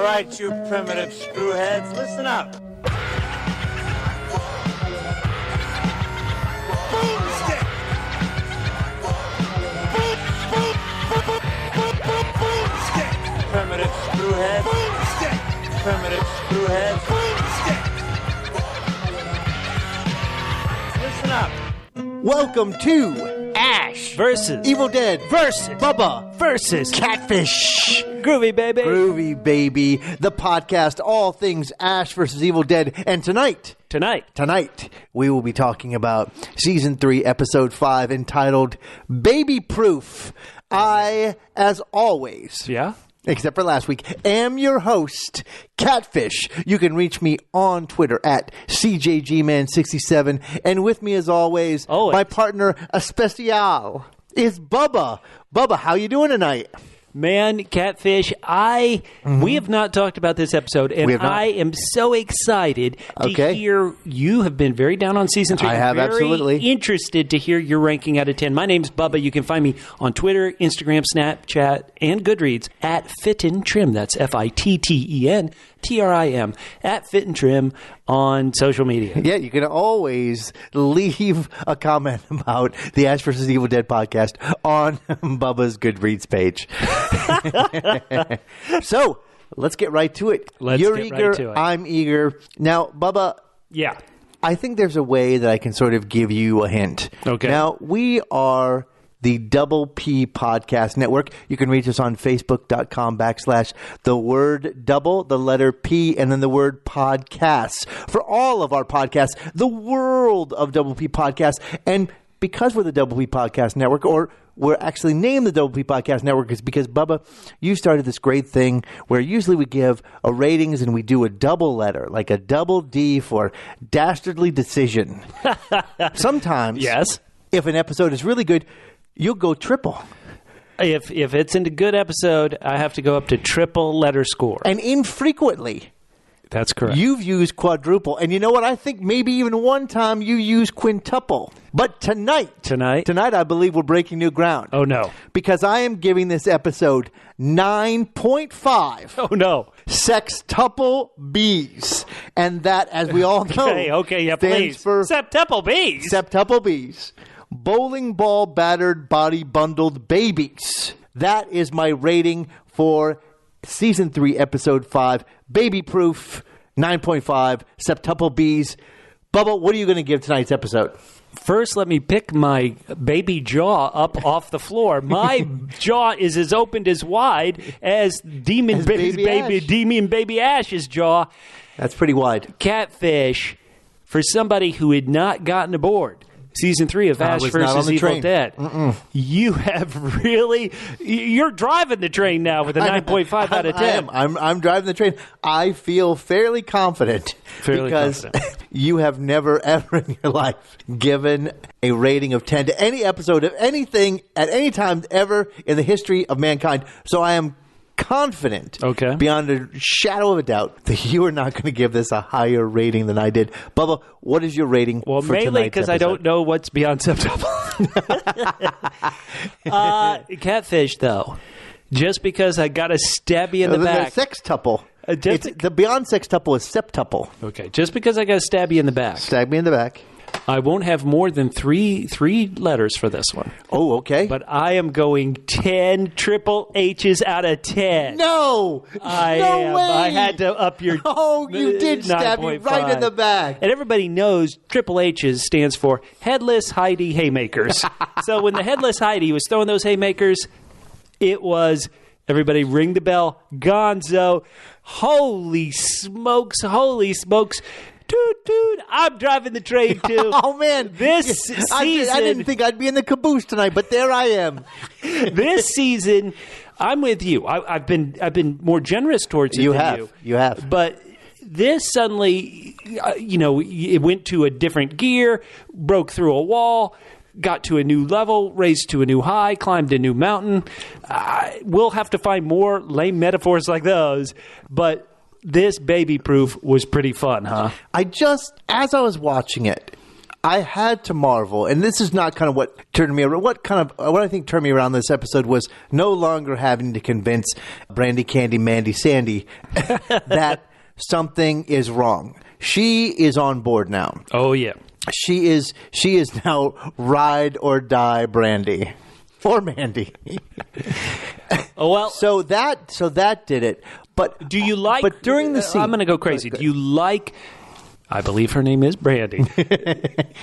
right, you primitive screwheads, listen up. Boomstick! Boomstick! Primitive screwhead. Boomstick! Primitive screwhead. Boomstick! Listen up. Welcome to Ash versus Evil Dead versus Bubba versus Catfish. Groovy baby. Groovy Baby, the podcast, all things Ash versus Evil Dead. And tonight, we will be talking about Season 3, Episode 5, entitled Baby Proof. I, as always, except for last week, am your host, Catfish. You can reach me on Twitter at CJGman67. And with me, as always, my partner especial is Bubba. Bubba, how you doing tonight? Man, Catfish, we have not talked about this episode, and I am so excited to hear you have been very down on Season 3. I have, absolutely. Interested to hear your ranking out of 10. My name's Bubba. You can find me on Twitter, Instagram, Snapchat, and Goodreads at Fit and Trim. That's FITTEN. TRIM at Fit and Trim on social media. Yeah, you can always leave a comment about the Ash vs. Evil Dead podcast on Bubba's Goodreads page. So, let's get right to it. You're eager, right to it. I'm eager. Now, Bubba. Yeah. I think there's a way that I can sort of give you a hint. Okay. Now, we are the Double P Podcast Network. You can reach us on Facebook.com/the word double, the letter P, and then the word podcasts. For all of our podcasts, the world of Double P Podcasts. And because we're the Double P Podcast Network, or we're actually named the Double P Podcast Network, is because, Bubba, you started this great thing where usually we give a ratings and we do a double letter, like a double D for dastardly decision. Sometimes, yes, if an episode is really good, you'll go triple. If it's in a good episode, I have to go up to triple letter score. And infrequently, that's correct, you've used quadruple. And you know what? I think maybe even one time you used quintuple. But tonight, I believe we're breaking new ground. Oh, no. Because I am giving this episode 9.5. Oh, no. Sextuple B's. And that, as we all know, please. For Septuple B's. Septuple B's. Bowling ball battered body bundled babies. That is my rating for Season 3, Episode 5, Baby Proof, 9.5, Septuple B's. Bubba, what are you going to give tonight's episode? First, let me pick my baby jaw up off the floor. My jaw is as opened as wide as Demon Baby Ash's jaw. That's pretty wide. Catfish, for somebody who had not gotten aboard Season 3 of Ash vs. Evil Dead. You have really... You're driving the train now with a 9.5 out of 10. I'm driving the train. I feel fairly confident because you have never, ever in your life given a rating of 10 to any episode of anything at any time ever in the history of mankind. So I am confident, beyond a shadow of a doubt, that you are not going to give this a higher rating than I did. Bubba, what is your rating for tonight's episode? Well, mainly because I don't know what's beyond Septuple. Catfish, though, just because I got a stabby in the back. Sextuple. The beyond sextuple is septuple. Okay, just because I got a stabby in the back. Stab me in the back. I won't have more than three letters for this one. Oh, okay. But I am going 10 triple H's out of 10. No! I am. Way! I had to up your... Oh, you did stab me right in the back. And everybody knows triple H's stands for Headless Heidi Haymakers. So when the Headless Heidi was throwing those haymakers, it was... Everybody ring the bell. Gonzo. Holy smokes. Dude, I'm driving the train too. Oh man, this season I didn't think I'd be in the caboose tonight, but there I am. This season, I'm with you. I've been more generous towards it. You have. But this suddenly, it went to a different gear, broke through a wall, got to a new level, raised to a new high, climbed a new mountain. We'll have to find more lame metaphors like those, but. This Baby Proof was pretty fun, huh? As I was watching it, I had to marvel, and this is not kind of what turned me around. What I think turned me around this episode was no longer having to convince Brandy, Candy, Mandy, Sandy that something is wrong. She is on board now. Oh yeah. She is now ride or die Brandy or Mandy. Oh well. So that did it. But Do you like? But during the scene, I'm going to go crazy. Do you like? I believe her name is Brandy.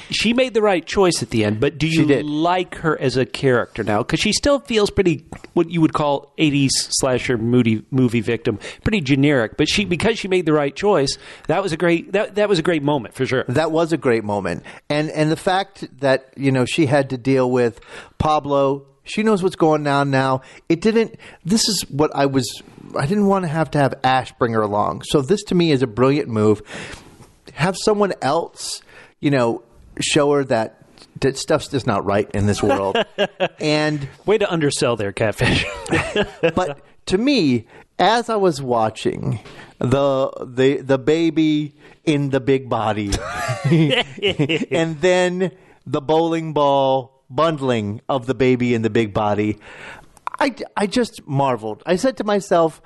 She made the right choice at the end, but do you like her as a character now? Because she still feels pretty, what you would call 80s slasher movie victim, pretty generic. But because she made the right choice, that was a great that was a great moment for sure. That was a great moment, and the fact that she had to deal with Pablo. She knows what's going on now. This is what I didn't want to have Ash bring her along. So this to me is a brilliant move. Have someone else, show her that stuff's just not right in this world. And way to undersell there, Catfish. But to me, as I was watching the baby in the big body, and then the bowling ball bundling of the baby in the big body, I just marveled. I said to myself,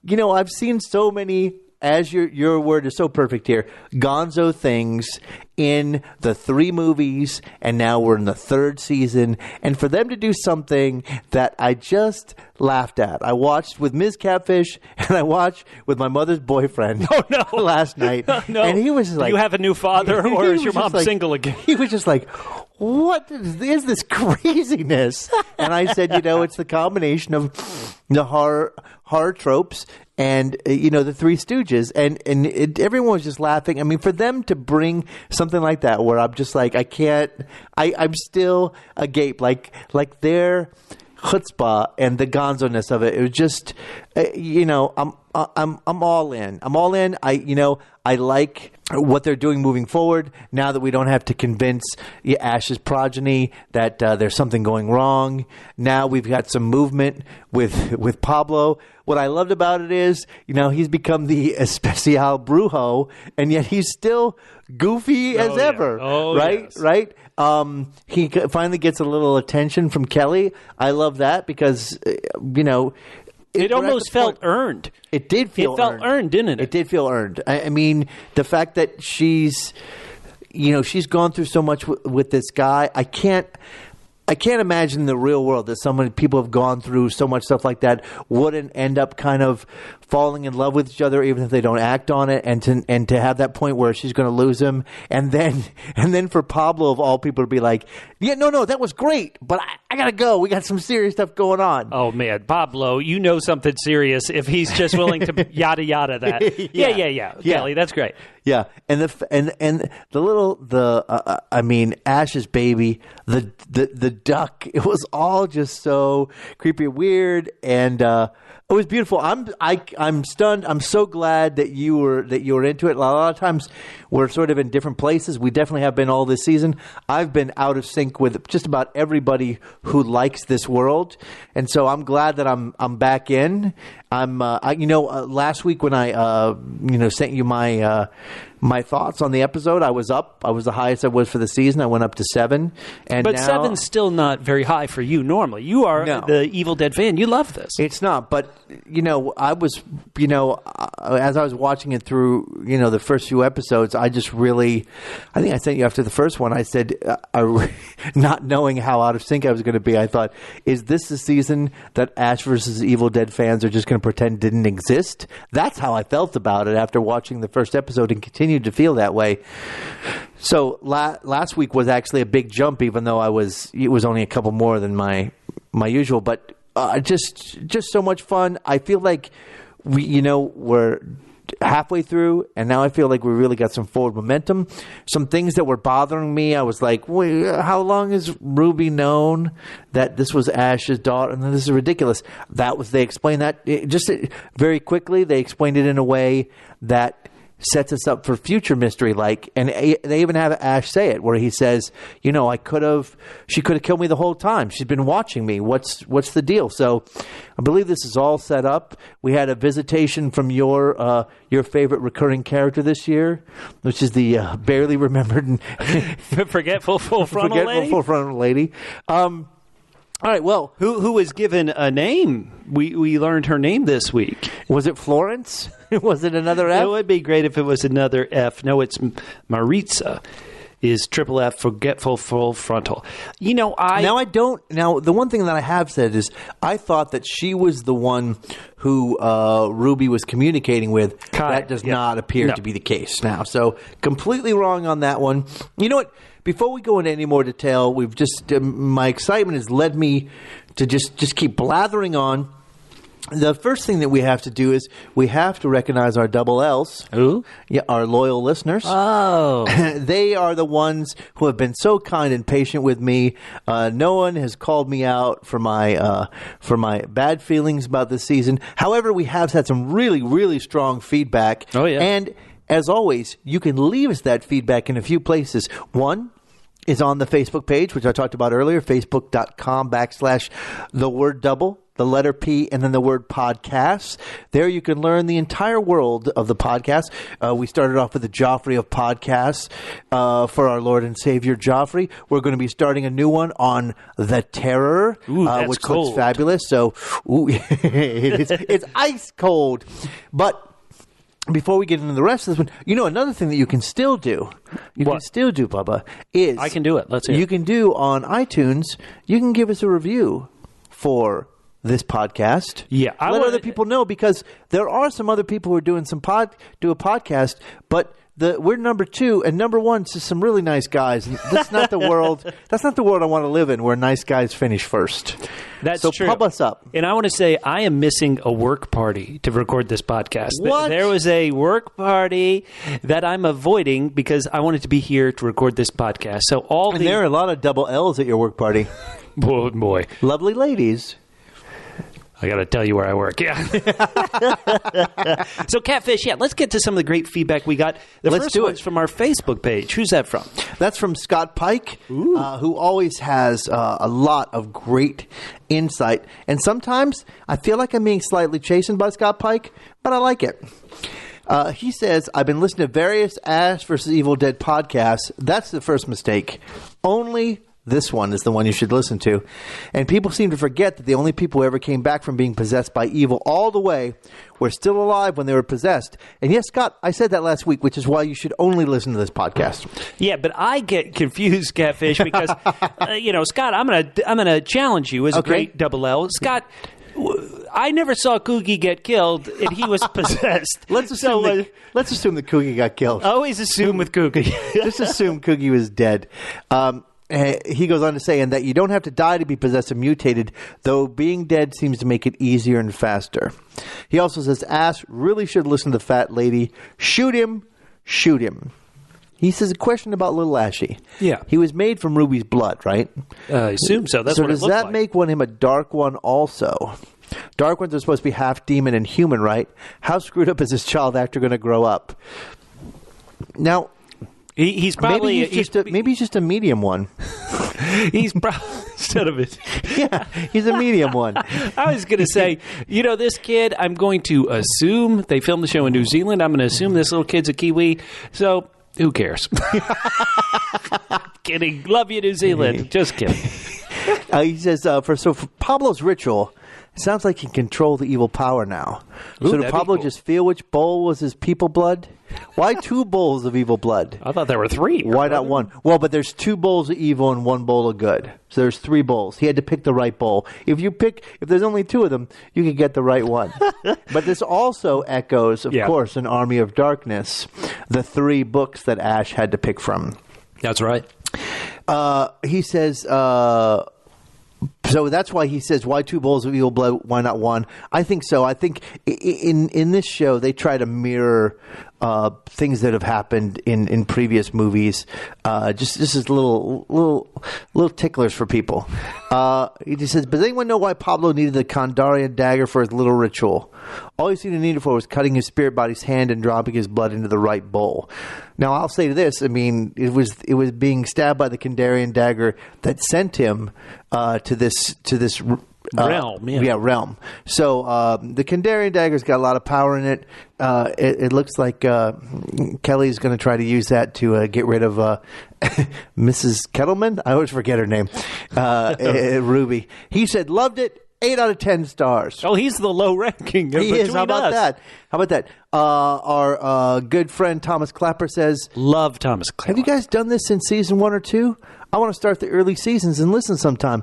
I've seen so many, as your word is so perfect here, gonzo things in the 3 movies, and now we're in the 3rd season. And for them to do something that I just laughed at. I watched with Ms. Catfish, and I watched with my mother's boyfriend last night. No. And he was just like... You have a new father, or is your mom single again? He was just like... What is this craziness? And I said, it's the combination of the horror tropes and the Three Stooges, and everyone was just laughing. I mean, for them to bring something like that, where I'm just like, I can't. I'm still agape, like their chutzpah and the gonzo-ness of it. It was just, I'm all in. I'm all in. I like what they're doing moving forward now that we don't have to convince Ash's progeny that there's something going wrong. Now we've got some movement with Pablo. What I loved about it is, he's become the especial brujo, and yet he's still goofy as ever. Oh, right? Yes. Right? He finally gets a little attention from Kelly. I love that because, it almost felt earned. It did feel earned. It felt earned, didn't it? It did feel earned. I mean, the fact that she's gone through so much with this guy. I can't imagine in the real world that so many people have gone through so much stuff like that wouldn't end up kind of falling in love with each other, even if they don't act on it, and to have that point where she's going to lose him, and then for Pablo of all people to be like, yeah, no, that was great, but I gotta go. We got some serious stuff going on. Oh man, Pablo, something serious if he's just willing to yada yada that. Yeah. Kelly, that's great. Yeah, and the little Ash's baby, the duck. It was all just so creepy, and weird, and it was beautiful. I'm stunned. I'm so glad that you were into it. A lot of times we're sort of in different places. We definitely have been all this season. I've been out of sync with just about everybody who likes this world, and so I'm glad that I'm back in. Last week when I sent you my thoughts on the episode, I was up. I was the highest I was for the season. I went up to 7. But now, 7's still not very high for you normally. You are the Evil Dead fan. You love this. It's not. But, I was, as I was watching it through, the first few episodes, I just really, I think I sent you after the first one, I said, not knowing how out of sync I was going to be, I thought, is this the season that Ash versus Evil Dead fans are just going to pretend didn't exist? That's how I felt about it after watching the first episode, and continued to feel that way. So last week was actually a big jump, even though it was only a couple more than my usual, but just so much fun. I feel like we're halfway through, and now I feel like we really got some forward momentum. Some things that were bothering me, I was like, wait, how long has Ruby known that this was Ash's daughter? And this is ridiculous. They explained that very quickly. They explained it in a way that sets us up for future mystery. And they even have Ash say it, where he says, she could have killed me the whole time. She's been watching me. What's the deal? So I believe this is all set up. We had a visitation from your favorite recurring character this year, which is the barely remembered and forgetful full frontal lady. All right, well, who was given a name? We learned her name this week. Was it Florence? Was it another F? It would be great if it was another F. No, it's Maritza. Is triple F, forgetful full frontal. Now the one thing that I have said is I thought that she was the one who Ruby was communicating with. That does not appear to be the case now. So completely wrong on that one. You know what? Before we go into any more detail, we've just my excitement has led me to just keep blathering on. The first thing that we have to do is we have to recognize our double L's. Who? Yeah, our loyal listeners. Oh. They are the ones who have been so kind and patient with me. No one has called me out for my bad feelings about this season. However, we have had some really, really strong feedback. Oh, yeah. And as always, you can leave us that feedback in a few places. One is on the Facebook page, which I talked about earlier, facebook.com/theword double. The letter P, and then the word podcast. There you can learn the entire world of the podcast. We started off with the Joffrey of podcasts for our Lord and Savior Joffrey. We're going to be starting a new one on The Terror, which cold. looks fabulous. So it's ice cold. But before we get into the rest of this one, another thing that you can still do, Bubba, is... I can do it. Let's hear it. You can do on iTunes, you can give us a review for this podcast. Yeah, let other people know, because there are some other people who are doing a podcast, but we're number 2 and number 1 to some really nice guys. And that's not the world. That's not the world I want to live in, where nice guys finish first. That's so true. Pub us up. And I want to say I am missing a work party to record this podcast. What? There was a work party that I'm avoiding because I wanted to be here to record this podcast. So there are a lot of double L's at your work party. boy, lovely ladies. I got to tell you where I work. Yeah. So, Catfish, let's get to some of the great feedback we got. Let's first do one's it. from our Facebook page. Who's that from? That's from Scott Pike, who always has a lot of great insight. And sometimes I feel like I'm being slightly chastened by Scott Pike, but I like it. He says, I've been listening to various Ash vs. Evil Dead podcasts. That's the first mistake. Only this one is the one you should listen to. And people seem to forget that the only people who ever came back from being possessed by evil all the way were still alive when they were possessed. And yes, Scott, I said that last week, which is why you should only listen to this podcast. Yeah, but I get confused, Catfish, because, Scott, I'm gonna challenge you as a great double L. Scott, I never saw Coogie get killed, and he was possessed. Let's assume that Coogie got killed. Always assume with Coogie. Just assume Coogie was dead. He goes on to say, and that you don't have to die to be possessed and mutated, though being dead seems to make it easier and faster. He also says, Ash really should listen to the fat lady. Shoot him. He says a question about little Ashy. Yeah. He was made from Ruby's blood, right? I assume so. That's so what it does looks that like. make him a dark one also? Dark ones are supposed to be half demon and human, right? How screwed up is this child actor going to grow up? Now... He's probably maybe he's just a medium one. He's probably instead of it. Yeah, he's a medium one. I was going to say, this kid. I'm going to assume they filmed the show in New Zealand. I'm going to assume this little kid's a Kiwi. So who cares? Kidding. Love you, New Zealand. Just kidding. He says for Pablo's ritual. It sounds like he can control the evil power now. Ooh, so did Pablo just feel which bowl was his people blood? Why 2 bowls of evil blood? I thought there were 3. Why not 1? Well, but there's 2 bowls of evil and 1 bowl of good. So there's 3 bowls. He had to pick the right bowl. If there's only 2 of them, you could get the right one. But this also echoes, of course, an Army of Darkness, the 3 books that Ash had to pick from. That's right. He says... So that's why he says, why 2 bowls of evil blood, why not 1? I think so. I think in this show, they try to mirror things that have happened in previous movies. Just as little ticklers for people. He says, "Does anyone know why Pablo needed the Kandarian dagger for his little ritual? All he seemed to need it for was cutting his spirit body's hand and dropping his blood into the right bowl." Now, I'll say this: I mean, it was being stabbed by the Kandarian dagger that sent him to this realm. Realm. So the Kandarian dagger's got a lot of power in it. It looks like Kelly's going to try to use that to get rid of Mrs. Kettleman. I always forget her name. Ruby. He said, loved it. 8 out of 10 stars. Oh, he's the low ranking. He is. How about that? Our good friend Thomas Clapper says, love Thomas Clapper. Have you guys done this since season 1 or 2? I want to start the early seasons and listen sometime.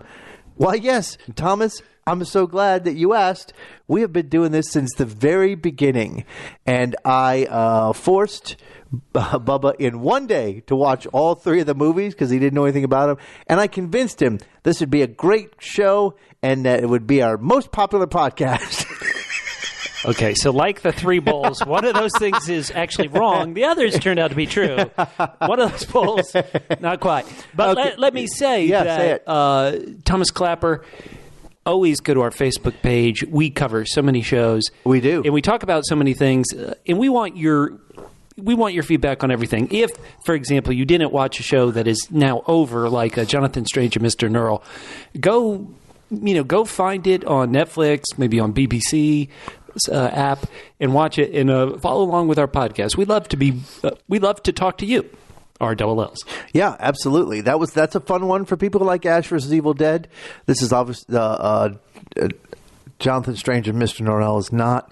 Why, yes, Thomas, I'm so glad that you asked. We have been doing this since the very beginning, and I forced Bubba in one day to watch all 3 of the movies because he didn't know anything about them, and I convinced him this would be a great show and that it would be our most popular podcast. Okay, so like the 3 bowls, one of those things is actually wrong. The others turned out to be true. One of those bowls, not quite. But okay. let me say that Thomas Clapper, always go to our Facebook page. We cover so many shows. We do. And we talk about so many things. And we want your feedback on everything. If, for example, you didn't watch a show that is now over, like Jonathan Strange and Mr. Knurl, go find it on Netflix, maybe on BBC app, and watch it and follow along with our podcast. We love to talk to you, our double L's. Yeah, absolutely. That's a fun one for people like Ash vs. Evil Dead. This is obviously Jonathan Strange and Mr. Norrell is not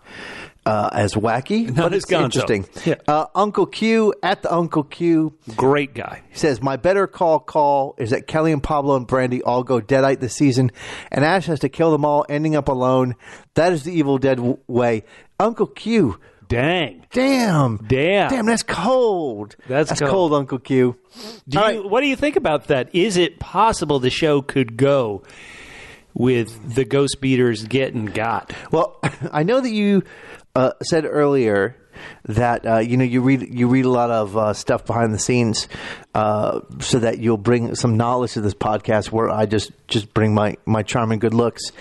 as wacky, but it's interesting. Yeah. Uncle Q at the Uncle Q, great guy. He says, my better call is that Kelly and Pablo and Brandy all go deadite this season, and Ash has to kill them all, ending up alone. That is the Evil Dead way. Uncle Q. Damn, that's cold. That's cold, Uncle Q. What do you think about that? Is it possible the show could go with the ghost beaters getting got? Well, I know that you said earlier that you read a lot of stuff behind the scenes, so that you'll bring some knowledge to this podcast where I just bring my charm and good looks.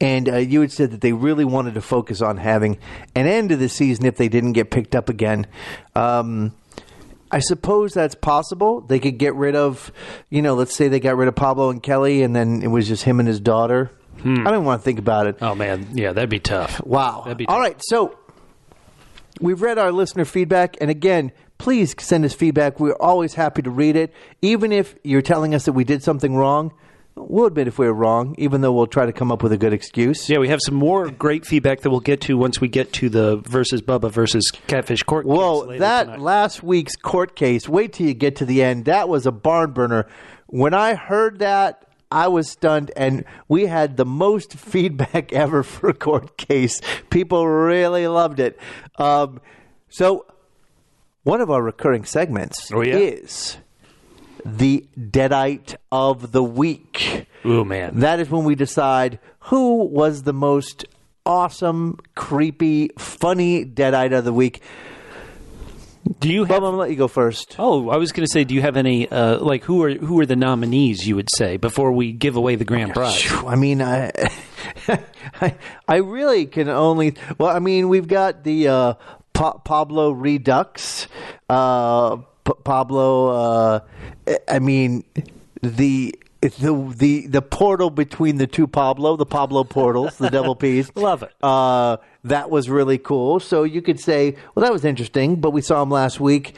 And you had said that they really wanted to focus on having an end to the season if they didn't get picked up again. I suppose that's possible. They could get rid of, let's say they got rid of Pablo and Kelly, and then it was just him and his daughter. I don't want to think about it. Oh, man. Yeah, that'd be tough. Wow. That'd be tough. All right, so we've read our listener feedback, and again, please send us feedback. We're always happy to read it. Even if you're telling us that we did something wrong, we'll admit if we're wrong, even though we'll try to come up with a good excuse. Yeah, we have some more great feedback that we'll get to once we get to the versus Bubba versus Catfish court case. Whoa, that tonight. Last week's court case, wait till you get to the end. That was a barn burner. When I heard that, I was stunned, and we had the most feedback ever for a court case. People really loved it. So one of our recurring segments is the Deadite of the Week. Oh, man. That is when we decide who was the most awesome, creepy, funny Deadite of the Week. Do you have? Bob, I'm gonna let you go first. Oh, I was going to say, do you have any who are the nominees? You would say before we give away the grand prize. I mean, I really can only. Well, I mean, we've got the Pablo Redux. Pablo. I mean, the portal between the two the Pablo portals, the double P's. Love it. That was really cool. So you could say, well, that was interesting, but we saw him last week.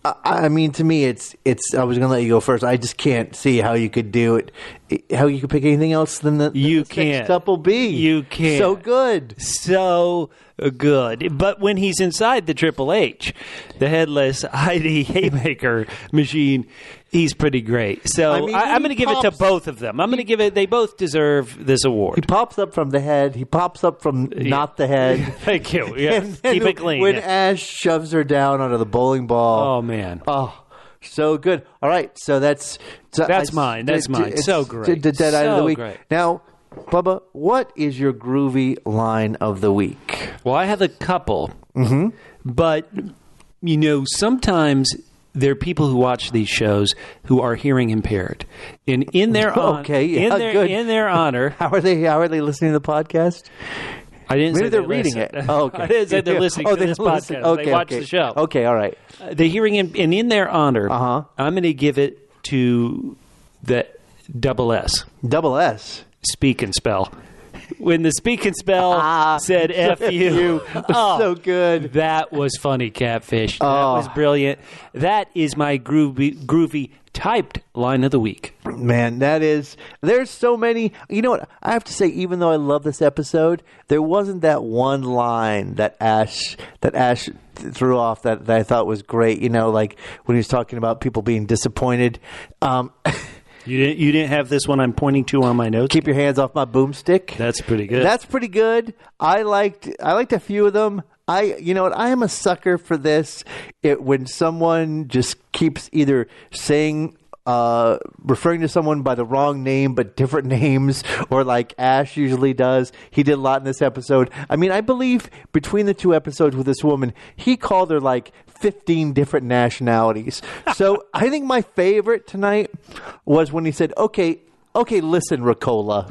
I mean, to me, it's. I was going to let you go first. I just can't see how you could do it. How you could pick anything else than the sextuple B. You can't. So good. So good. But when he's inside the Triple H, the headless Heidi haymaker machine, he's pretty great. So I'm going to give it to both of them. I'm going to give it. They both deserve this award. He pops up from the head. He pops up from not the head. Thank you. Yeah. Keep it clean. When Ash shoves her down onto the bowling ball. Oh, man. Oh, so good. All right. So that's mine. That's mine. So great. The Deadite of the Week. Great. Now, Bubba, what is your groovy line of the week? Well, I have a couple. Mm-hmm. But sometimes there are people who watch these shows who are hearing impaired, and in their in their honor, How are they listening to the podcast? I didn't Maybe say they're reading it. Oh, okay. I didn't say they're listening to this podcast. Okay, they watch the show. Okay, all right. They're hearing him, and in their honor, I'm going to give it to the double S. Double S. Speak and spell. When the speak and spell said F you. So good. That was funny, Catfish. That was brilliant. That is my groovy typed line of the week. Man, there's so many. You know what? I have to say, even though I love this episode, there wasn't that one line that Ash threw off that I thought was great. Like when he was talking about people being disappointed. You didn't have this one I'm pointing to on my notes? Keep your hands off my boomstick. That's pretty good. That's pretty good. I liked a few of them. You know what? I am a sucker for this. When someone just keeps either saying, referring to someone by the wrong name but different names, or like Ash usually does. He did a lot in this episode. I mean, I believe between the two episodes with this woman, he called her like 15 different nationalities. So I think my favorite tonight was when he said, okay, listen, Ricola.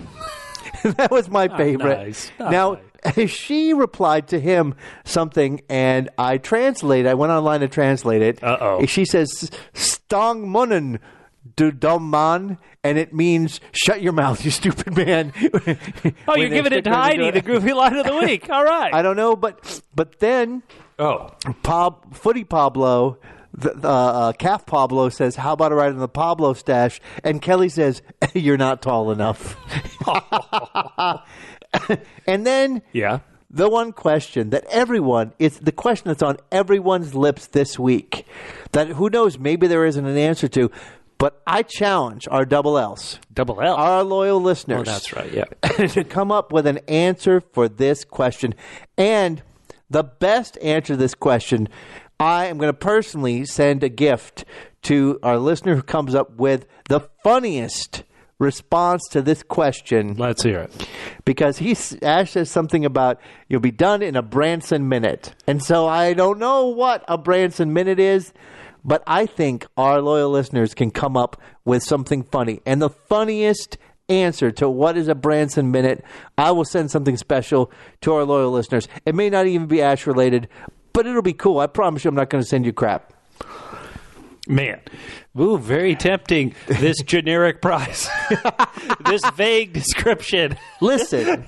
That was my favorite. Nice. Now, she replied to him something, and I translated. I went online to translate it. Uh-oh. She says, "Stong munnen, du dumb man," and it means "shut your mouth, you stupid man." Oh, you're giving it to Heidi, the groovy line of the week. All right. I don't know, but then Footy Pablo, the Calf Pablo says, "How about a ride in the Pablo stash?" And Kelly says, "You're not tall enough." And then the one question that it's the question that's on everyone's lips this week, that who knows, maybe there isn't an answer to, but I challenge our double L's. Double L? Our loyal listeners. Oh, that's right, yeah. To come up with an answer for this question. And the best answer to this question, I am going to personally send a gift to our listener who comes up with the funniest response to this question. Let's hear it. Because Ash says something about you'll be done in a Branson minute. And so I don't know what a Branson minute is, but I think our loyal listeners can come up with something funny. And the funniest answer to what is a Branson minute, I will send something special to our loyal listeners. It may not even be Ash related, but it'll be cool. I promise you I'm not going to send you crap. Man, ooh, very tempting, this generic prize. This vague description. Listen.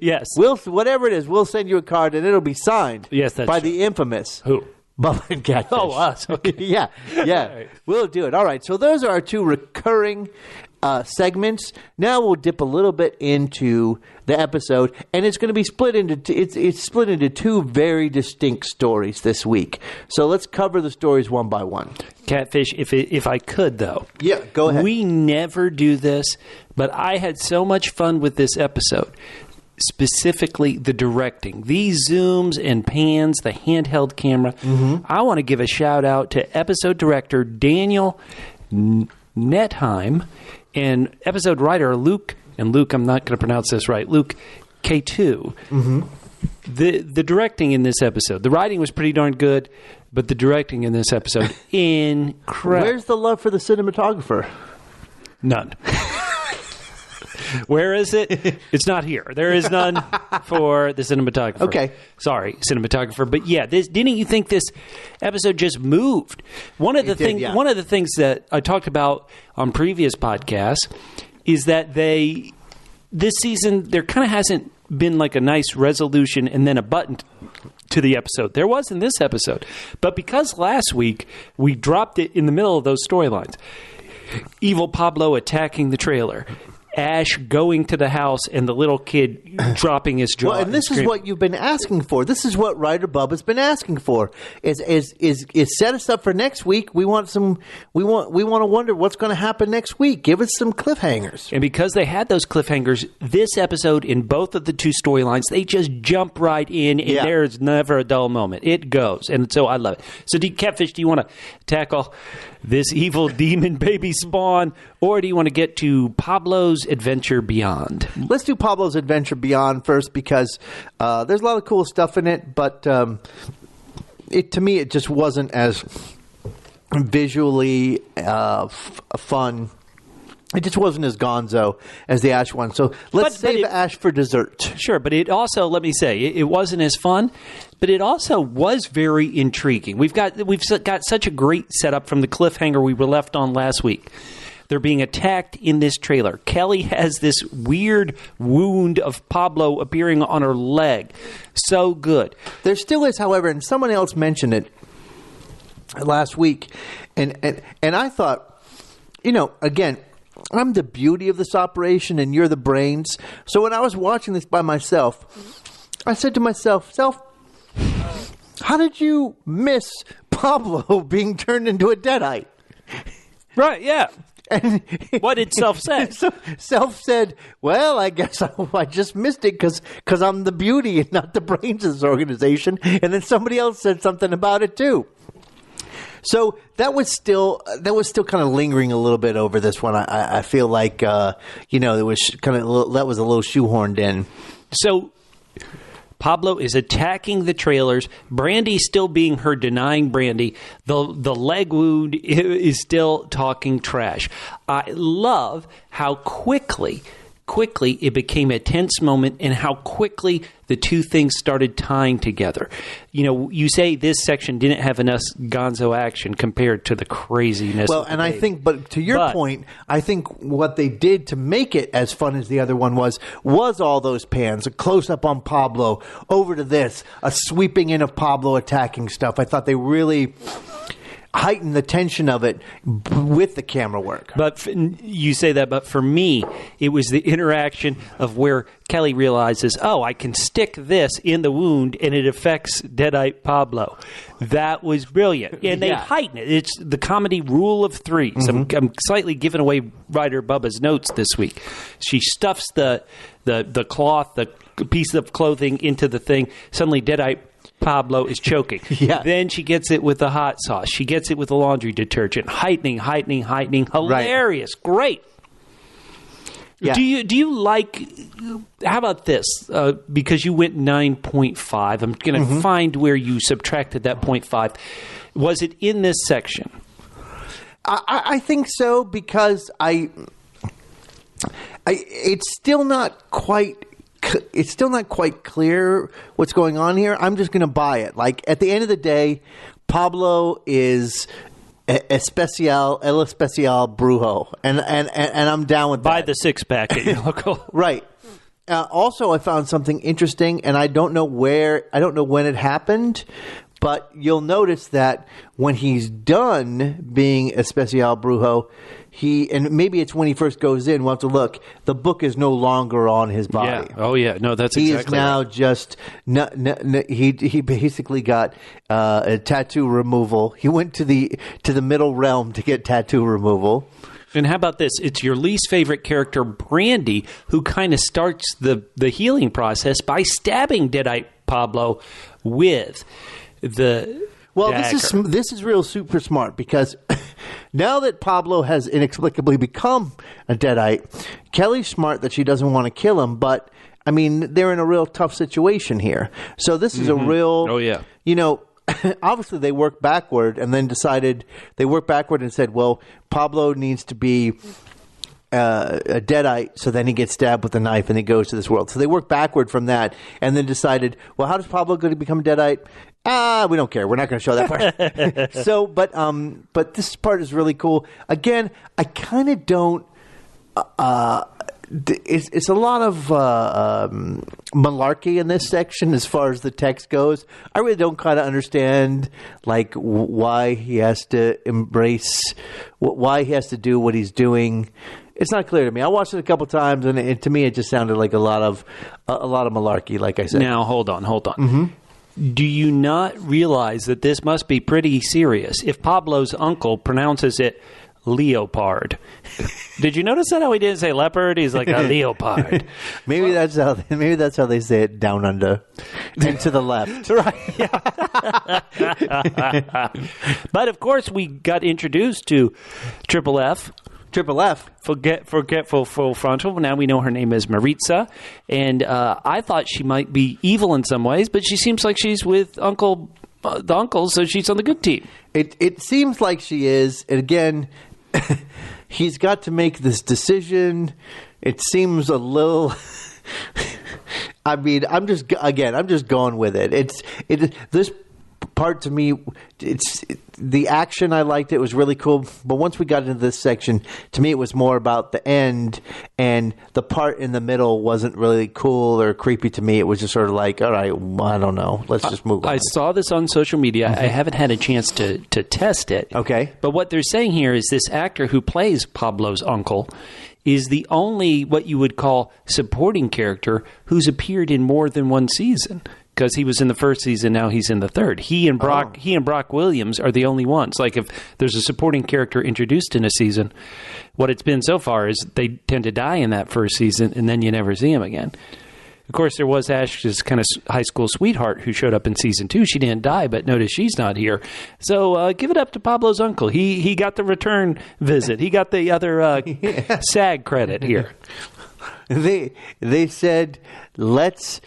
Yes. Whatever it is, we'll send you a card and it'll be signed by the infamous who? Bubba and Catfish. Oh, us. Okay. Yeah. Right. We'll do it. All right. So those are our two recurring segments. Now we'll dip a little bit into the episode, and it's going to be split into it's split into two very distinct stories this week. So let's cover the stories one by one. Catfish, if I could though, yeah, go ahead. We never do this, but I had so much fun with this episode. Specifically, the directing, these zooms and pans, the handheld camera. Mm-hmm. I want to give a shout out to episode director Daniel Netheim and episode writer Luke, I'm not going to pronounce this right, Luke K2. Mm-hmm. The directing in this episode, the writing was pretty darn good, but the directing in this episode, incredible. Where's the love for the cinematographer? None. Where is it? It's not here. There is none for the cinematographer. Okay. Sorry, cinematographer. But yeah, didn't you think this episode just moved? One of the things that I talked about on previous podcasts is that this season there kind of hasn't been like a nice resolution and then a button to the episode. There was in this episode. But because last week we dropped it in the middle of those storylines, evil Pablo attacking the trailer, Ash going to the house, and the little kid dropping his jaw. Well, and this is what you've been asking for. This is what writer Bubba's been asking for. Is set us up for next week. We want to wonder what's going to happen next week. Give us some cliffhangers. And because they had those cliffhangers, this episode in both of the two storylines, they just jump right in, and there's never a dull moment. It goes, and so I love it. So, Catfish, do you want to tackle this evil demon baby spawn, or do you want to get to Pablo's Adventure Beyond? Let's do Pablo's Adventure Beyond first, because there's a lot of cool stuff in it, but to me, it just wasn't as visually fun. It just wasn't as gonzo as the Ash one. So let's save Ash for dessert. Sure, but it also, let me say, it wasn't as fun, but it also was very intriguing. We've got such a great setup from the cliffhanger we were left on last week. They're being attacked in this trailer. Kelly has this weird wound of Pablo appearing on her leg. So good. There still is, however, and someone else mentioned it last week, and I thought, again, I'm the beauty of this operation and you're the brains. So when I was watching this by myself, I said to myself, how did you miss Pablo being turned into a deadite? Right, yeah. And what did Self say? Self said, well, I guess I just missed it because I'm the beauty and not the brains of this organization. And then somebody else said something about it too. So that was still kind of lingering a little bit over this one. I feel like there was that was a little shoehorned in. So Pablo is attacking the trailers. Brandy still being her, denying Brandy. The leg wound is still talking trash. I love how quickly it became a tense moment and how quickly the two things started tying together. You say this section didn't have enough gonzo action compared to the craziness. Well, and I think, but to your point, I think what they did to make it as fun as the other one was all those pans, a close-up on Pablo, over to this, a sweeping in of Pablo attacking stuff. I thought they really heighten the tension of it with the camera work. But you say that, but for me, it was the interaction of where Kelly realizes, I can stick this in the wound and it affects Deadite Pablo. That was brilliant. And they heighten it. It's the comedy rule of threes. Mm-hmm. I'm slightly giving away writer Bubba's notes this week. She stuffs the cloth, the piece of clothing into the thing. Suddenly Deadite Pablo is choking. Yeah. Then she gets it with the hot sauce. She gets it with the laundry detergent. Heightening. Hilarious. Right. Great. Yeah. Do you like, how about this? Because you went 9.5. I'm going to find where you subtracted that 0.5. Was it in this section? I think so, because it's still not quite clear what's going on here. I'm just going to buy it. Like, at the end of the day, Pablo is el especial brujo, and I'm down with that. Buy the 6-pack at your local. Right. Also, I found something interesting, and I don't know when it happened, but you'll notice that when he's done being especial brujo, and maybe it's when he first goes in, we'll have to look, the book is no longer on his body. Yeah. Oh, yeah. No, that's he exactly is now right. just, he basically got a tattoo removal. He went to the middle realm to get tattoo removal. And how about this? It's your least favorite character, Brandy, who kind of starts the healing process by stabbing Deadite Pablo with the dagger. This is real super smart, because now that Pablo has inexplicably become a Deadite, Kelly's smart that she doesn't want to kill him, but I mean, they're in a real tough situation here. So this is a real, obviously they worked backward and said, well, Pablo needs to be a Deadite, so then he gets stabbed with a knife and he goes to this world. So they worked backward from that and then decided, well, how does Pablo going to become a Deadite? We don't care. We're not going to show that part. So, but this part is really cool. Again, I kind of don't. It's a lot of malarkey in this section as far as the text goes. I really don't kind of understand like why he has to why he has to do what he's doing. It's not clear to me. I watched it a couple times, and to me, it just sounded like a lot of malarkey. Like I said. Now, hold on. Mm-hmm. Do you not realize that this must be pretty serious if Pablo's uncle pronounces it leopard? Did you notice that how he didn't say leopard? He's like a leopard. Maybe that's how they say it down under and to the left. Right. Yeah. But of course we got introduced to Triple F. Forgetful full frontal. Now we know her name is Maritza, and I thought she might be evil in some ways, but she seems like she's with Uncle the uncle, so she's on the good team. It seems like she is. And again, he's got to make this decision. It seems a little. I mean, I'm just going with it. This part to me, the action. I liked it. It was really cool. But once we got into this section, to me, it was more about the end, and the part in the middle wasn't really cool or creepy to me. It was just sort of like, all right, I don't know. Let's just move on. I saw this on social media. I haven't had a chance to test it. Okay. But what they're saying here is this actor who plays Pablo's uncle is the only what you would call supporting character who's appeared in more than one season. Because he was in the first season, now he's in the third. He and Brock Williams are the only ones. Like if there's a supporting character introduced in a season, what it's been so far is they tend to die in that first season, and then you never see him again. Of course, there was Ash's kind of high school sweetheart who showed up in season 2. She didn't die, but notice she's not here. So give it up to Pablo's uncle. He got the return visit. He got the other SAG credit here. They said, let's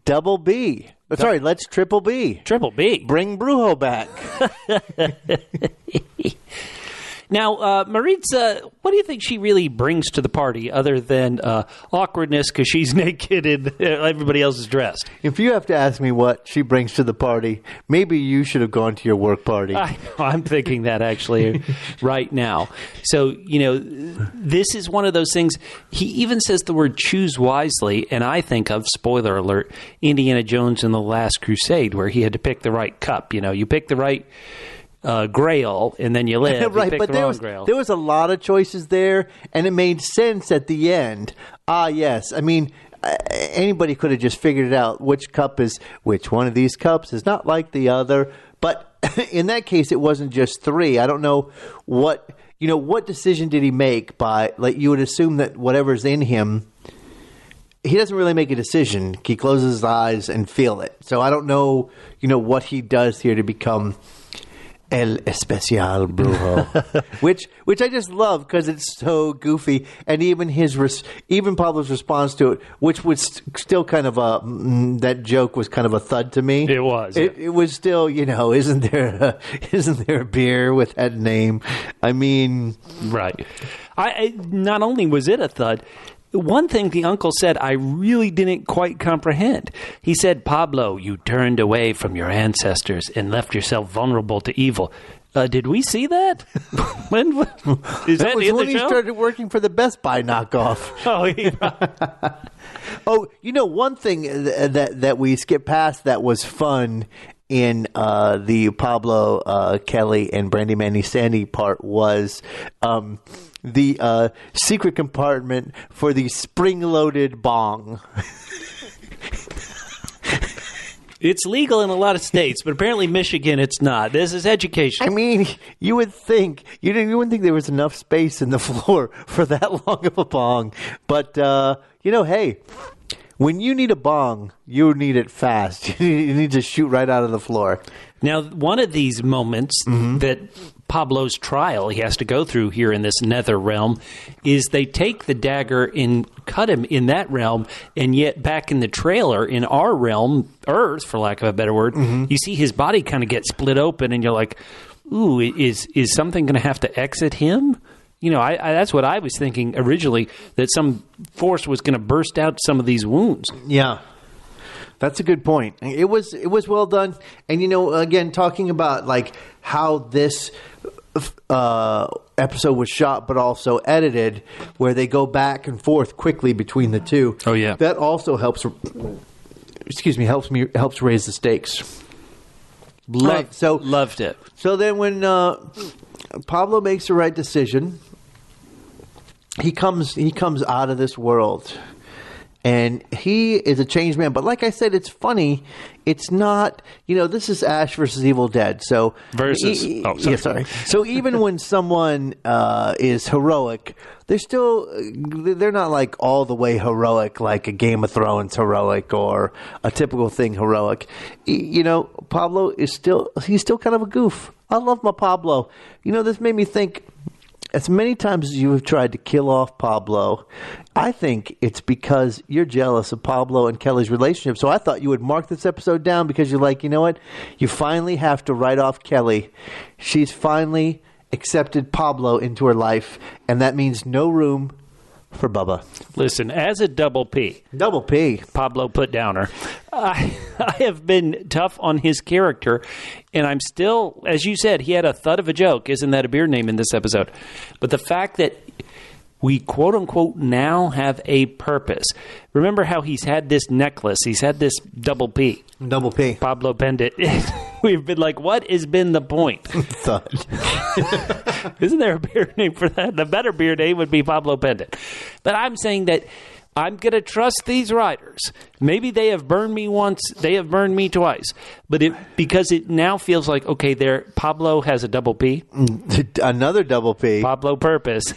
double B. Sorry, let's triple B. Triple B. Bring Brujo back. Now, Maritza, what do you think she really brings to the party other than awkwardness because she's naked and everybody else is dressed? If you have to ask me what she brings to the party, maybe you should have gone to your work party. I'm thinking that actually right now. So, this is one of those things. He even says the word choose wisely, and I think of, spoiler alert, Indiana Jones and the Last Crusade, where he had to pick the right cup. You pick the right grail, and then you live. Right, you but there was a lot of choices there, and it made sense at the end. Yes. I mean, anybody could have just figured it out. Which one of these cups is not like the other. But in that case, it wasn't just 3. I don't know what decision did he make by, like, you would assume that whatever's in him, he doesn't really make a decision. He closes his eyes and feel it. So I don't know, what he does here to become El Especial Brujo, which I just love because it's so goofy, and even even Pablo's response to it, which was still kind of that joke was kind of a thud to me. It was. It was still, isn't there a beer with that name? I mean, right. Not only was it a thud. One thing the uncle said I really didn't quite comprehend. He said, Pablo, you turned away from your ancestors and left yourself vulnerable to evil. Did we see that? When is that was in when the he show? started working for the Best Buy knockoff. One thing that we skipped past that was fun in the Pablo, Kelly, and Brandy Manny Sandy part was the secret compartment for the spring-loaded bong. It's legal in a lot of states, but apparently Michigan it's not. This is education. I mean, you would think you wouldn't think there was enough space in the floor for that long of a bong, but hey. When you need a bong, you need it fast. You need to shoot right out of the floor. Now, one of these moments that Pablo's trial he has to go through here in this nether realm is they take the dagger and cut him in that realm, and yet back in the trailer, in our realm, Earth, for lack of a better word, you see his body kind of get split open, and you're like, ooh, is something going to have to exit him? That's what I was thinking originally, that some force was going to burst out some of these wounds. Yeah, that's a good point. It was well done. And, again, talking about like how this episode was shot but also edited, where they go back and forth quickly between the two. Oh, yeah. That also helps raise the stakes. Right. So loved it. So then when Pablo makes the right decision, he comes out of this world, and he is a changed man. But like I said, it's funny. It's not, this is Ash versus Evil Dead. So So even when someone is heroic, they're not like all the way heroic, like a Game of Thrones heroic or a typical thing heroic. Pablo he's still kind of a goof. I love my Pablo. This made me think as many times as you have tried to kill off Pablo, I think it's because you're jealous of Pablo and Kelly's relationship. So I thought you would mark this episode down because you're like, you know what? You finally have to write off Kelly. She's finally accepted Pablo into her life, and that means no room for Bubba. Listen, as a double P, Pablo put downer, I have been tough on his character, and I'm still, as you said, he had a thud of a joke. Isn't that a beer name in this episode? But the fact that we quote-unquote now have a purpose. Remember how he's had this necklace. He's had this double P. Double P. Pablo penned it. We've been like, what has been the point? Thud. Isn't there a beer name for that? The better beer name would be Pablo penned it. But I'm saying that I'm going to trust these writers. Maybe they have burned me once. They have burned me twice. But because it now feels like, okay, Pablo has a double P. Another double P. Pablo purpose.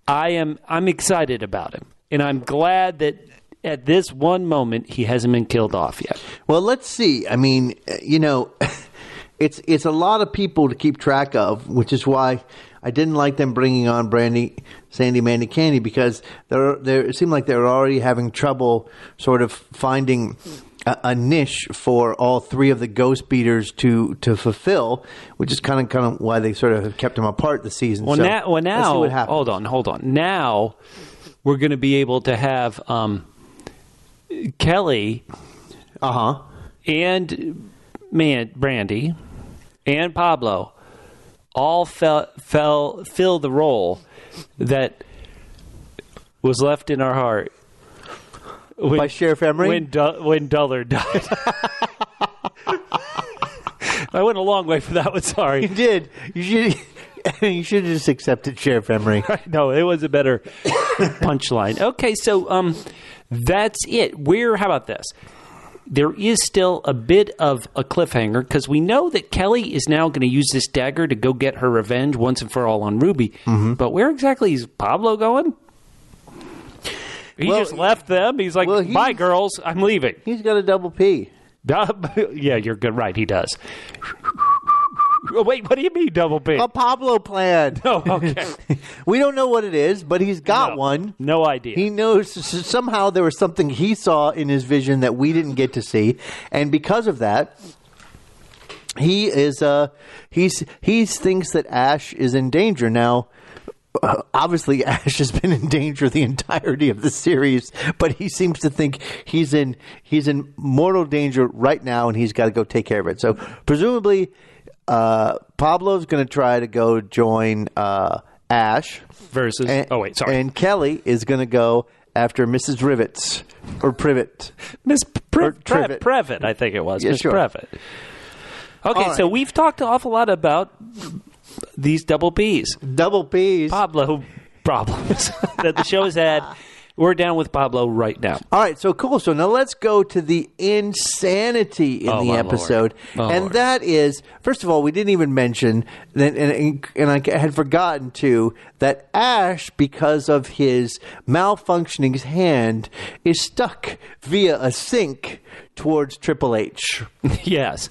I'm excited about him, and I'm glad that at this one moment he hasn't been killed off yet. Well, let's see. I mean, it's a lot of people to keep track of, which is why I didn't like them bringing on Brandy, Sandy, Mandy, Candy, because it seemed like they were already having trouble sort of finding a niche for all three of the ghost beaters to fulfill, which is kind of why they sort of have kept them apart this season. Now, let's see what happens. hold on. Now we're going to be able to have Kelly, and Brandy, and Pablo all fill the role that was left in our heart. By Sheriff Emery? When Dullard died. I went a long way for that one, sorry. You did. You should have just accepted Sheriff Emery. No, it was a better punchline. Okay, so that's it. How about this? There is still a bit of a cliffhanger because we know that Kelly is now going to use this dagger to go get her revenge once and for all on Ruby. Mm-hmm. But where exactly is Pablo going? He just left them. He's like, bye, girls. I'm leaving. He's got a double P. Yeah, you're good. Right, he does. Oh, wait, what do you mean double P? A Pablo plan. Oh, okay. We don't know what it is, but he's got one. No idea. He knows somehow there was something he saw in his vision that we didn't get to see. And because of that, he thinks that Ash is in danger. Now, obviously, Ash has been in danger the entirety of the series, but he seems to think he's in mortal danger right now, and he's got to go take care of it. So, presumably, Pablo's going to try to go join Ash versus. And Kelly is going to go after Mrs. Rivets or Privet, Miss Previtt, I think it was. Yeah, Miss sure. Previtt. Okay, right. So we've talked an awful lot about these double Ps. Pablo problems that the show has had. We're down with Pablo right now. All right, so cool. So now let's go to the insanity in the episode. Lord. That is, first of all, we didn't even mention, and I had forgotten too, that Ash, because of his malfunctioning hand, is stuck via a sink towards Triple H. Yes.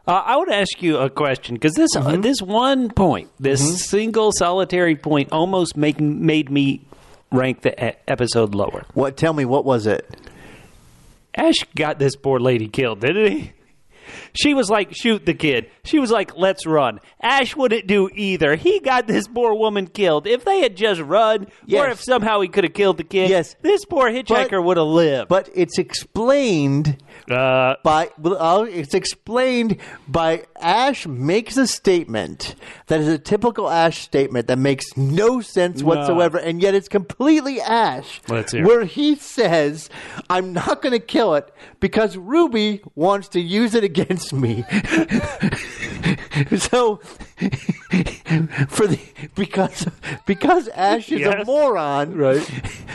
I want to ask you a question, because this one point, this single solitary point almost made me rank the episode lower. What? Tell me, what was it? Ash got this poor lady killed, didn't he? She was like, shoot the kid. She was like, let's run. Ash wouldn't do either. He got this poor woman killed. If they had just run, or if somehow he could have killed the kid, this poor hitchhiker would have lived. But it's explained by Ash makes a statement that is a typical Ash statement that makes no sense whatsoever, and yet it's completely Ash. Let's hear where he says, I'm not going to kill it because Ruby wants to use it against me. So, because Ash is a moron, right?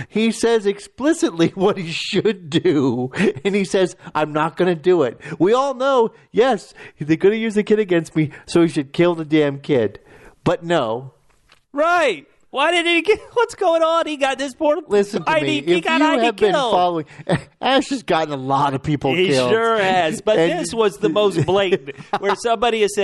He says explicitly what he should do, and he says, I'm not going to do it. We all know, yes, they're going to use the kid against me, so he should kill the damn kid. But no. Right. Why did he get... What's going on? He got this poor... Listen to Heidi, me. He If got you Heidi have been killed. following, Ash has gotten a lot of people He killed. sure has. But And- this was the most blatant, where somebody has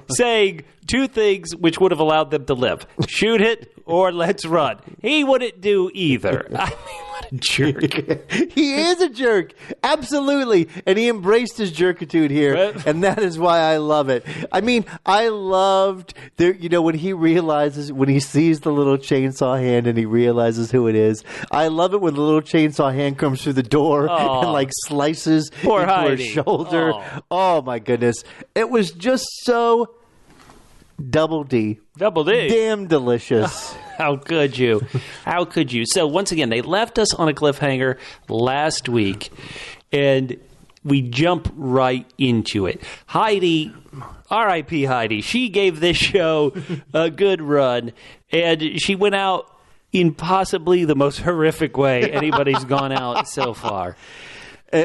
saying two things which would have allowed them to live. Shoot it or let's run. He wouldn't do either. I mean, what a jerk. He is a jerk, absolutely, and he embraced his jerkitude here, Right. and that is why I love it. I mean, I loved when he sees the little chainsaw hand and he realizes who it is. I love it when the little chainsaw hand comes through the door Aw. and like slices Poor into Heidi. her shoulder. Aw. Oh my goodness, it was just so double D, Double D. damn delicious. How could you? How could you? So once again, they left us on a cliffhanger last week, and we jump right into it. Heidi, R.I.P. Heidi, she gave this show a good run, and she went out in possibly the most horrific way anybody's gone out so far.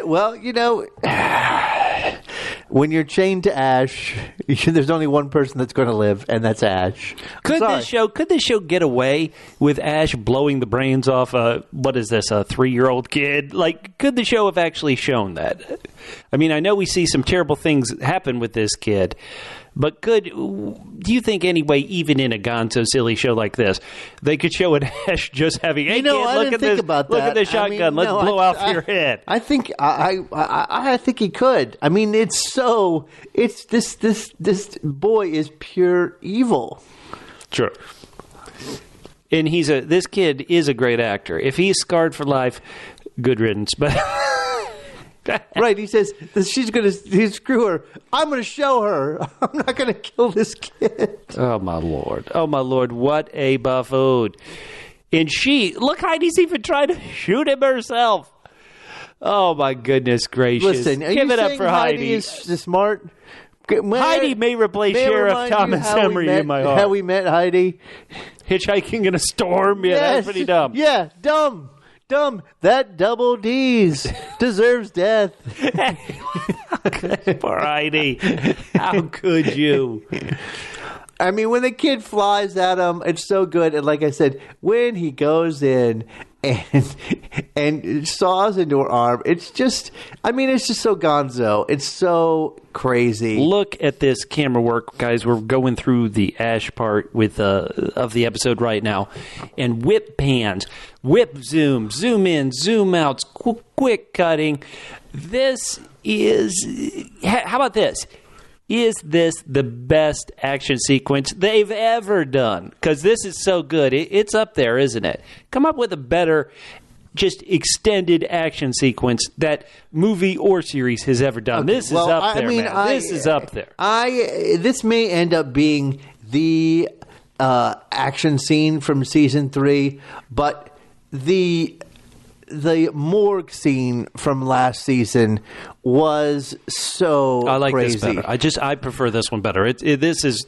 Well, when you're chained to Ash, there's only one person that's going to live, and that's Ash. Could Sorry. this show get away with Ash blowing the brains off a 3-year-old kid? Like, could the show have actually shown that? I mean, I know we see some terrible things happen with this kid, but do you think anyway, even in a gonzo silly show like this, they could show an Ash just having, hey, kid, I look didn't at think this, about look that. at this I shotgun, mean, let's no, blow off your head. I think I think he could. I mean, it's this boy is pure evil. Sure. And this kid is a great actor. If he's scarred for life, good riddance. But Right? He says screw her. I'm going to show her. I'm not going to kill this kid. oh my lord, what a buffoon! And Heidi's even trying to shoot him herself. Oh my goodness gracious! Listen, are give you it up saying for Heidi. is smart? Heidi may replace May I Sheriff remind you Thomas how we Emery met- in my heart. How we met Heidi? Hitchhiking in a storm. Yeah, that's pretty dumb. Yeah, dumb. That double D's deserves death. Poor Heidi. How could you? I mean, when the kid flies at him, it's so good. And like I said, when he goes in and saws into her arm, it's just so gonzo. It's so crazy. Look at this camera work, guys. We're going through the Ash part of the episode right now, and whip pans, whip zoom in, zoom outs, quick cutting. This is. How about this? Is this the best action sequence they've ever done? Because this is so good. It's up there, isn't it? Come up with a better, just extended action sequence that movie or series has ever done. Okay, This is up there, man. This is up there. This may end up being the action scene from season 3, but the morgue scene from last season was so I like crazy. this better. I prefer this one better. This is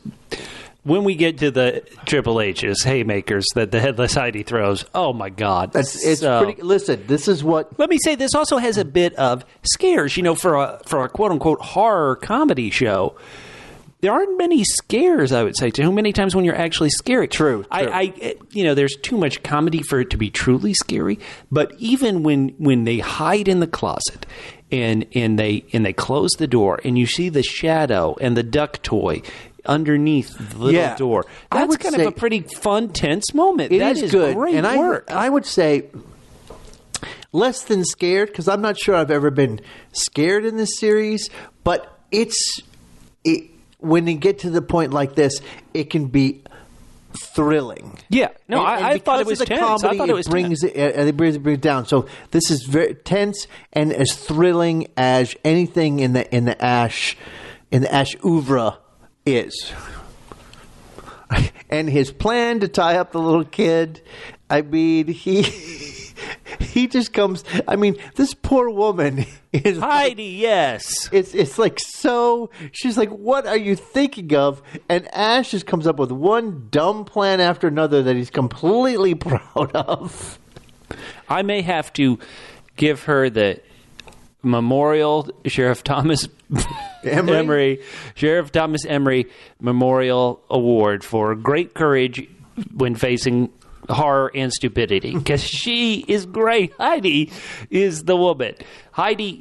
when we get to the Triple H's haymakers that the headless Heidi throws. Oh my God! It's pretty. Listen, this is what. Let me say. This also has a bit of scares. For a quote unquote horror comedy show. There aren't many scares, I would say. Too many times when you're actually scary. True. There's too much comedy for it to be truly scary. But even when they hide in the closet and they close the door and you see the shadow and the duck toy underneath the little door, that's kind of a pretty fun, tense moment. That is good. Great and work. I would say less than scared, because I'm not sure I've ever been scared in this series, but when you get to the point like this, it can be thrilling. Yeah. No, And I thought it because was of the tense. comedy, I thought it was brings tense. it brings it down. So this is very tense and as thrilling as anything in the Ash oeuvre is. And his plan to tie up the little kid, I mean, he just comes. I mean, this poor woman is Heidi, yes. It's like so. She's like, "What are you thinking of?" And Ash just comes up with one dumb plan after another that he's completely proud of. I may have to give her the Memorial Sheriff Thomas Sheriff Thomas Emery Memorial Award for great courage when facing horror and stupidity, because she is great. Heidi is the woman.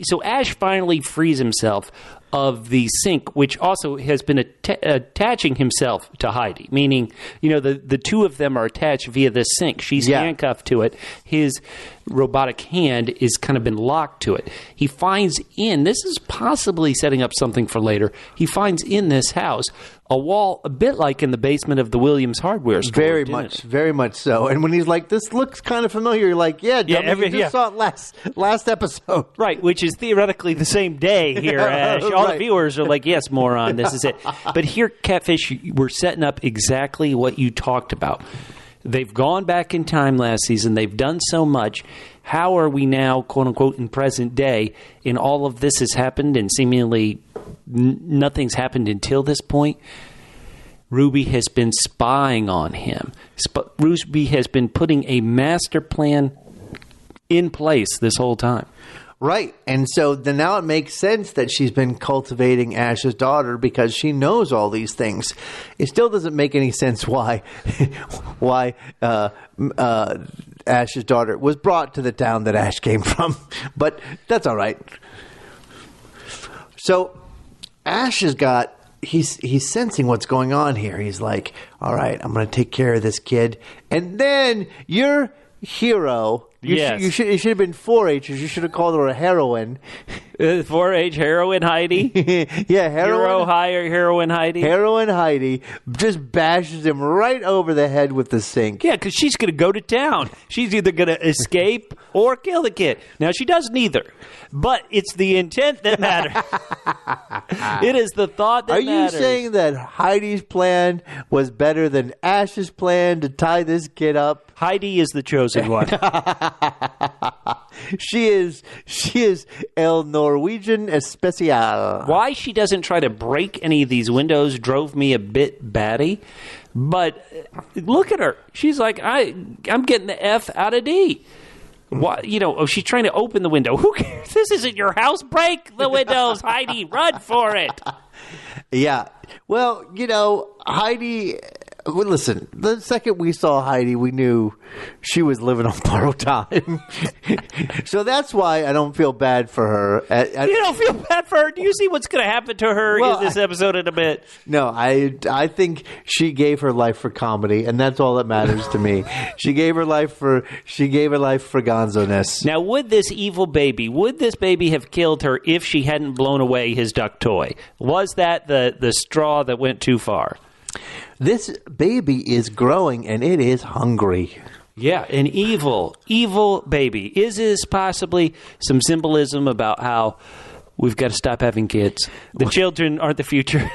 So Ash finally frees himself of the sink, which also has been attaching himself to Heidi, meaning, the two of them are attached via this sink. She's handcuffed to it. His robotic hand is kind of been locked to it. He finds this is possibly setting up something for later, he finds in this house a wall a bit like in the basement of the Williams hardware store. Very much so. And when he's like, this looks kind of familiar, you're like, you just saw it last episode. Right, which is theoretically the same day here, Ash. All the viewers are like, yes, moron, this is it. But here, Catfish, we're setting up exactly what you talked about. They've gone back in time last season. They've done so much. How are we now, quote unquote, in present day, and all of this has happened and seemingly nothing's happened until this point? Ruby has been spying on him. Ruby has been putting a master plan in place this whole time. Right. And so then now it makes sense that she's been cultivating Ash's daughter because she knows all these things. It still doesn't make any sense why Ash's daughter was brought to the town that Ash came from. But that's all right. So Ash has got... He's sensing what's going on here. He's like, all right, I'm going to take care of this kid. And then your hero... You should have been 4-Hers. You should have called her a heroine. 4-H heroine Heidi? Yeah, heroine Heidi? Heroine Heidi just bashes him right over the head with the sink. Yeah, because she's going to go to town. She's either going to escape or kill the kid. Now, she does neither. But it's the intent that matters. It is the thought that matters. Are you saying that Heidi's plan was better than Ash's plan to tie this kid up? Heidi is the chosen one. She is El Norwegian Especial. Why she doesn't try to break any of these windows drove me a bit batty. But look at her. She's like, I'm getting the F out of D. Why, she's trying to open the window. Who cares? This isn't your house. Break the windows, Heidi. Run for it. Yeah. Well, Heidi... Well, listen, the second we saw Heidi, we knew she was living on borrowed time. So that's why I don't feel bad for her. You don't feel bad for her? Do you see what's going to happen to her in this episode in a bit? No, I think she gave her life for comedy, and that's all that matters to me. She gave her life for gonzo-ness. Now, would this baby have killed her if she hadn't blown away his duck toy? Was that the straw that went too far? This baby is growing, and it is hungry. Yeah, an evil baby. Is this possibly some symbolism about how we've got to stop having kids? The children aren't the future.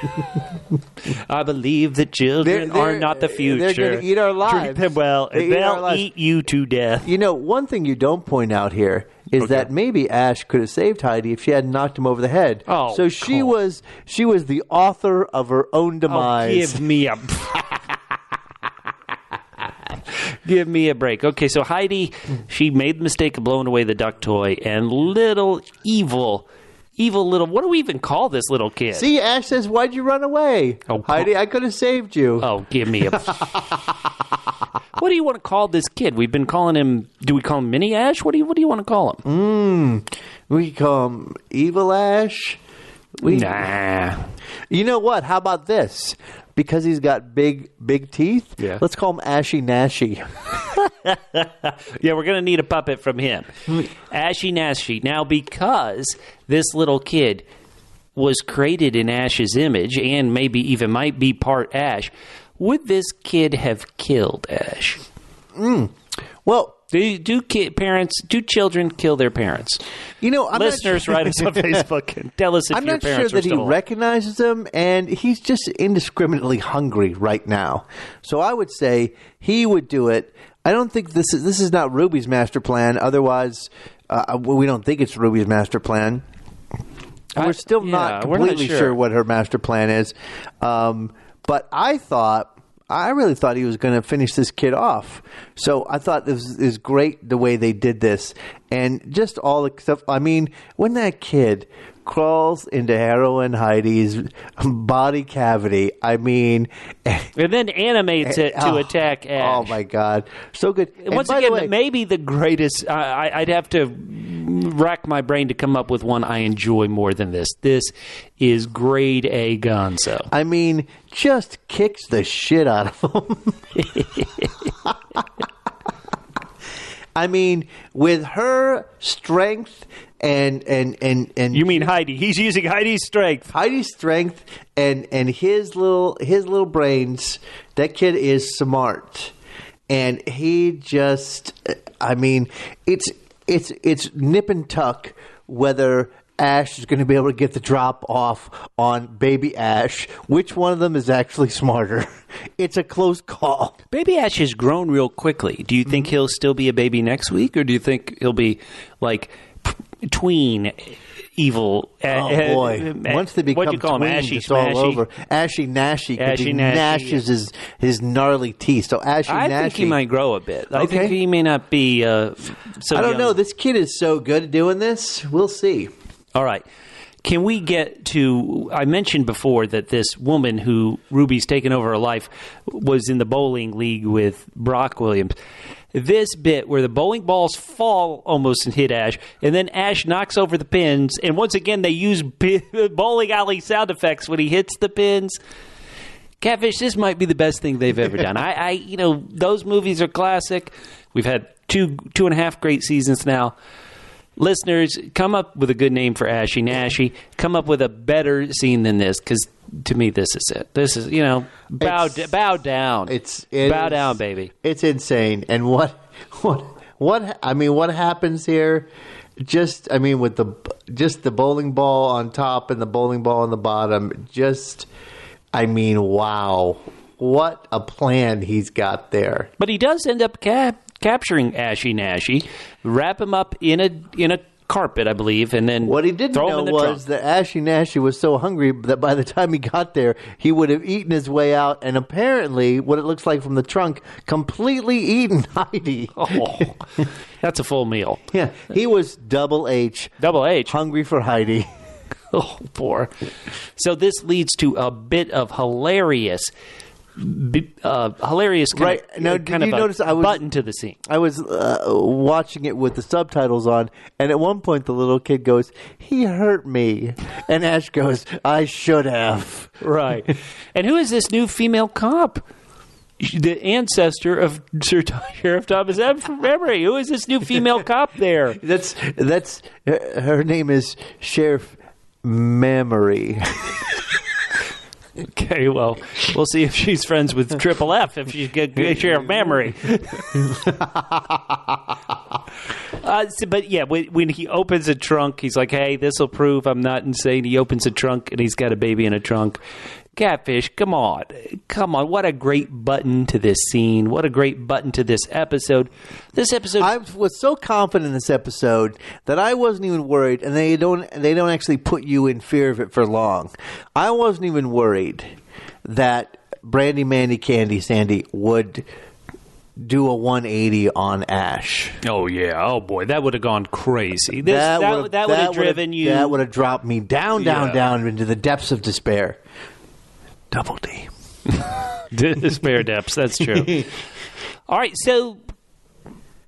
I believe the children are not the future. They're going to eat our lives. Treat them well, and they'll eat you to death. One thing you don't point out here is that maybe Ash could have saved Heidi if she hadn't knocked him over the head. Oh, so she was the author of her own demise. Give me a break. Okay, so Heidi, she made the mistake of blowing away the duck toy, and little evil little... What do we even call this little kid? See, Ash says, why'd you run away? Oh, Heidi, I could have saved you. Oh, give me a... What do you want to call this kid? We've been calling him... Do we call him Mini Ash? What do you want to call him? We call him Evil Ash. Nah. You know what? How about this? Because he's got big teeth, let's call him Ashy Nashy. Yeah, we're going to need a puppet from him. Ashy Nashy. Now, because this little kid was created in Ash's image and maybe even might be part Ash, would this kid have killed Ash? Well... Do children kill their parents? Listeners, write us on Facebook and tell us if your parents are still alive. I'm not sure that he recognizes them, and he's just indiscriminately hungry right now. So I would say he would do it. I don't think this is not Ruby's master plan. Otherwise, we don't think it's Ruby's master plan. We're still not completely sure what her master plan is. But I thought I really thought he was going to finish this kid off. So I thought this is great the way they did this. And just all the stuff. I mean, when that kid crawls into Heroin Heidi's body cavity, I mean... And then animates it to attack Ash. Oh, my God. So good. And once again, maybe the greatest... I'd have to rack my brain to come up with one I enjoy more than this. This is grade A gonzo. I mean, just kicks the shit out of him. I mean, with her strength and you mean Heidi? He's using Heidi's strength. Heidi's strength and his little brains. That kid is smart, and he just. I mean, it's nip and tuck whether Ash is going to be able to get the drop off on baby Ash. Which one of them is actually smarter? It's a close call. Baby Ash has grown real quickly. Do you think he'll still be a baby next week, or do you think he'll be like tween evil? Oh boy! Once they become tween, it's all over. Ashy Nashy, because he gnashes his gnarly teeth. So Ashy Nashy. I think he might grow a bit. I think he may not be so I don't young. know. This kid is so good at doing this. We'll see. All right. Can we get to... I mentioned before that this woman who Ruby's taken over her life was in the bowling league with Brock Williams. This bit where the bowling balls fall almost and hit Ash, and then Ash knocks over the pins, and once again they use bowling alley sound effects when he hits the pins. Catfish, this might be the best thing they've ever done. Those movies are classic. We've had two and a half great seasons now. Listeners, come up with a good name for Ashy Nashy. Come up with a better scene than this, because to me, this is it. This is, bow down. Bow down, baby. It's insane. And what happens here? With the bowling ball on top and the bowling ball on the bottom. Wow. What a plan he's got there. But he does end up capturing Ashy Nashy, wrap him up in a carpet, I believe, and then what he didn't know was that Ashy Nashy was so hungry that by the time he got there, he would have eaten his way out, and apparently, what it looks like from the trunk, completely eaten Heidi. Oh, that's a full meal. Yeah, he was double H, hungry for Heidi. Oh, poor. So this leads to a bit of hilarious right now. Did you notice I was button to the scene? I was watching it with the subtitles on, and at one point the little kid goes, "He hurt me," and Ash goes, "I should have." Right. And who is this new female cop? The ancestor of Sheriff Thomas Emory. Who is this new female cop there? That's her name is Sheriff Memory. Okay, well, we'll see if she's friends with Triple F, if she's good Sheriff Memory. But yeah, when he opens a trunk, he's like, hey, this will prove I'm not insane. He opens a trunk, and he's got a baby in a trunk. Catfish, come on. What a great button to this scene. What a great button to this episode. I was so confident in this episode that I wasn't even worried, and they don't actually put you in fear of it for long. I wasn't even worried that Brandy Mandy Candy Sandy would do a 180 on Ash. Oh, yeah. Oh, boy. That would have gone crazy. That would have driven you. That would have dropped me down into the depths of despair. Double D. Despair depths. That's true. All right. So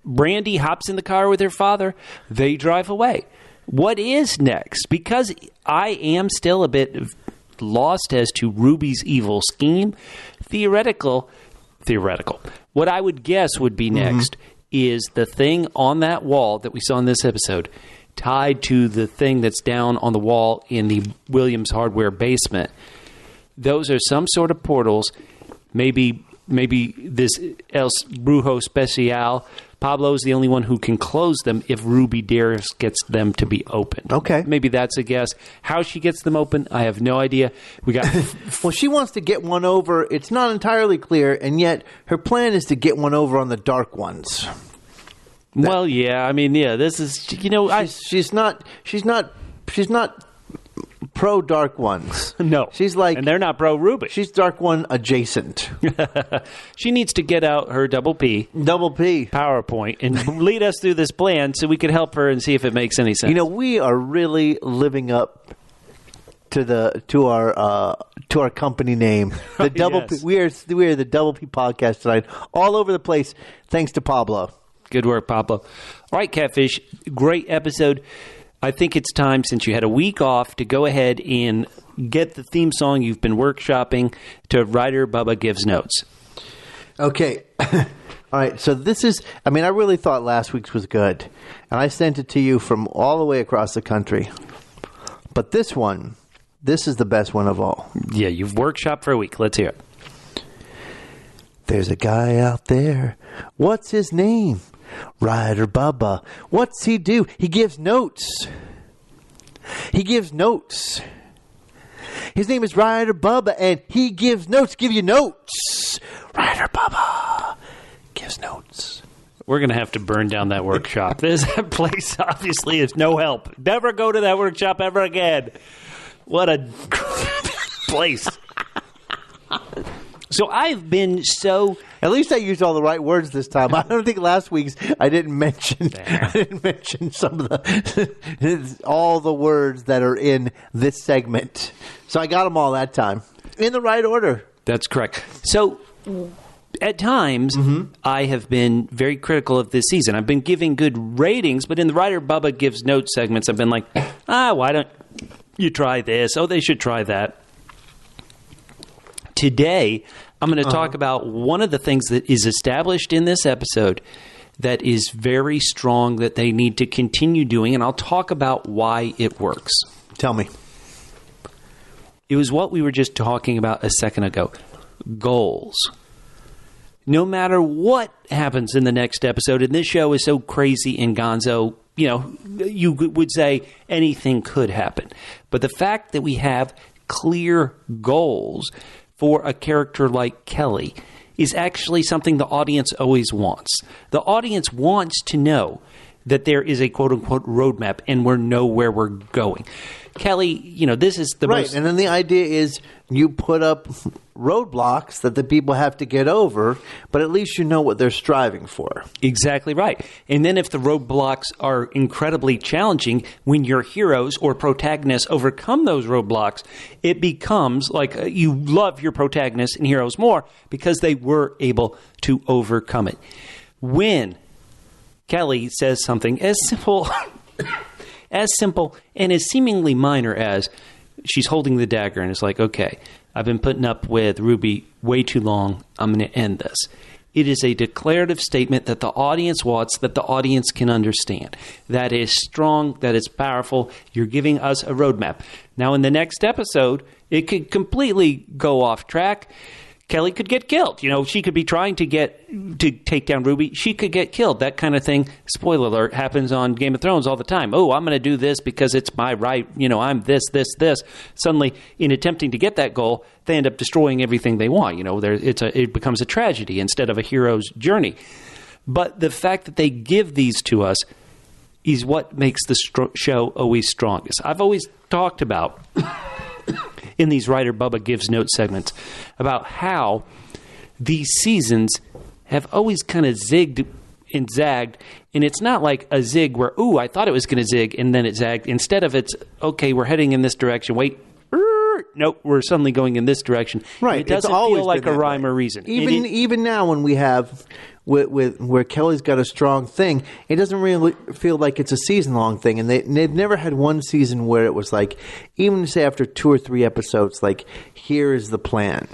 Brandy hops in the car with her father. They drive away. What is next? Because I am still a bit lost as to Ruby's evil scheme. Theoretical. What I would guess would be next is the thing on that wall that we saw in this episode tied to the thing that's down on the wall in the Williams Hardware basement. Those are some sort of portals. Maybe this El Brujo Special. Pablo's the only one who can close them if Ruby Daris gets them to be open. Okay. Maybe that's a guess. How she gets them open, I have no idea. We got well, she wants to get one over. It's not entirely clear, and yet her plan is to get one over on the dark ones. Well, yeah. I mean, yeah, this is, she's not pro dark ones. No. She's like, and they're not pro Ruby. she's dark one adjacent. She needs to get out her double P PowerPoint and lead us through this plan so we can help her and see if it makes any sense. You know, we are really living up to our company name. The double Yes. P, we are the Double P podcast tonight, all over the place, thanks to Pablo. Good work, Pablo. All right, Catfish, great episode. I think it's time, since you had a week off, to go ahead and get the theme song you've been workshopping to Writer Bubba Gives Notes. Okay. All right. So this is, I mean, I really thought last week's was good. And I sent it to you from all the way across the country. But this is the best one of all. Yeah, you've workshopped for a week. Let's hear it. There's a guy out there. What's his name? Writer Bubba. What's he do? He gives notes. His name is Writer Bubba, and he gives notes. Give you notes. Writer Bubba gives notes. We're going to have to burn down that workshop. This place obviously is no help. Never go to that workshop ever again. What a place. So I've been so... At least I used all the right words this time. I don't think last week's I didn't mention some of the all the words that are in this segment. So I got them all that time in the right order. That's correct. So at times I have been very critical of this season. I've been giving good ratings, but in the Writer Bubba Gives Notes segments, I've been like, why don't you try this? Oh, they should try that. Today, I'm going to talk about one of the things that is established in this episode that is very strong that they need to continue doing, and I'll talk about why it works. Tell me. It was what we were just talking about a second ago. Goals. No matter what happens in the next episode, and this show is so crazy and gonzo, you know, you would say anything could happen. But the fact that we have clear goals for a character like Kelly is actually something the audience always wants. The audience wants to know that there is a quote-unquote roadmap and we know where we're going. Kelly, you know, this is the right, most... and then the idea is you put up roadblocks that the people have to get over, but at least you know what they're striving for. Exactly right. And then if the roadblocks are incredibly challenging, when your heroes or protagonists overcome those roadblocks, it becomes like you love your protagonists and heroes more because they were able to overcome it. When Kelly says something as simple and as seemingly minor as she's holding the dagger and it's like, okay, I've been putting up with Ruby way too long. I'm going to end this. It is a declarative statement that the audience wants, that the audience can understand. That is strong, that is powerful. You're giving us a roadmap. Now, in the next episode, it could completely go off track. Kelly could get killed. You know, she could be trying to take down Ruby. She could get killed. That kind of thing, spoiler alert, happens on Game of Thrones all the time. Oh, I'm going to do this because it's my right. You know, I'm this. Suddenly, in attempting to get that goal, they end up destroying everything they want. You know, it becomes a tragedy instead of a hero's journey. But the fact that they give these to us is what makes the show always strongest. I've always talked about... in these Writer Bubba Gives Notes segments about how these seasons have always kind of zigged and zagged, and it's not like a zig where, ooh, I thought it was going to zig, and then it zagged. Instead of it's, okay, we're heading in this direction, wait, nope, we're suddenly going in this direction. Right. And it doesn't feel like a rhyme or reason. Even now when we have... With where Kelly's got a strong thing, it doesn't really feel like it's a season-long thing. And they've never had one season where it was like, even say after 2 or 3 episodes, like, here is the plan.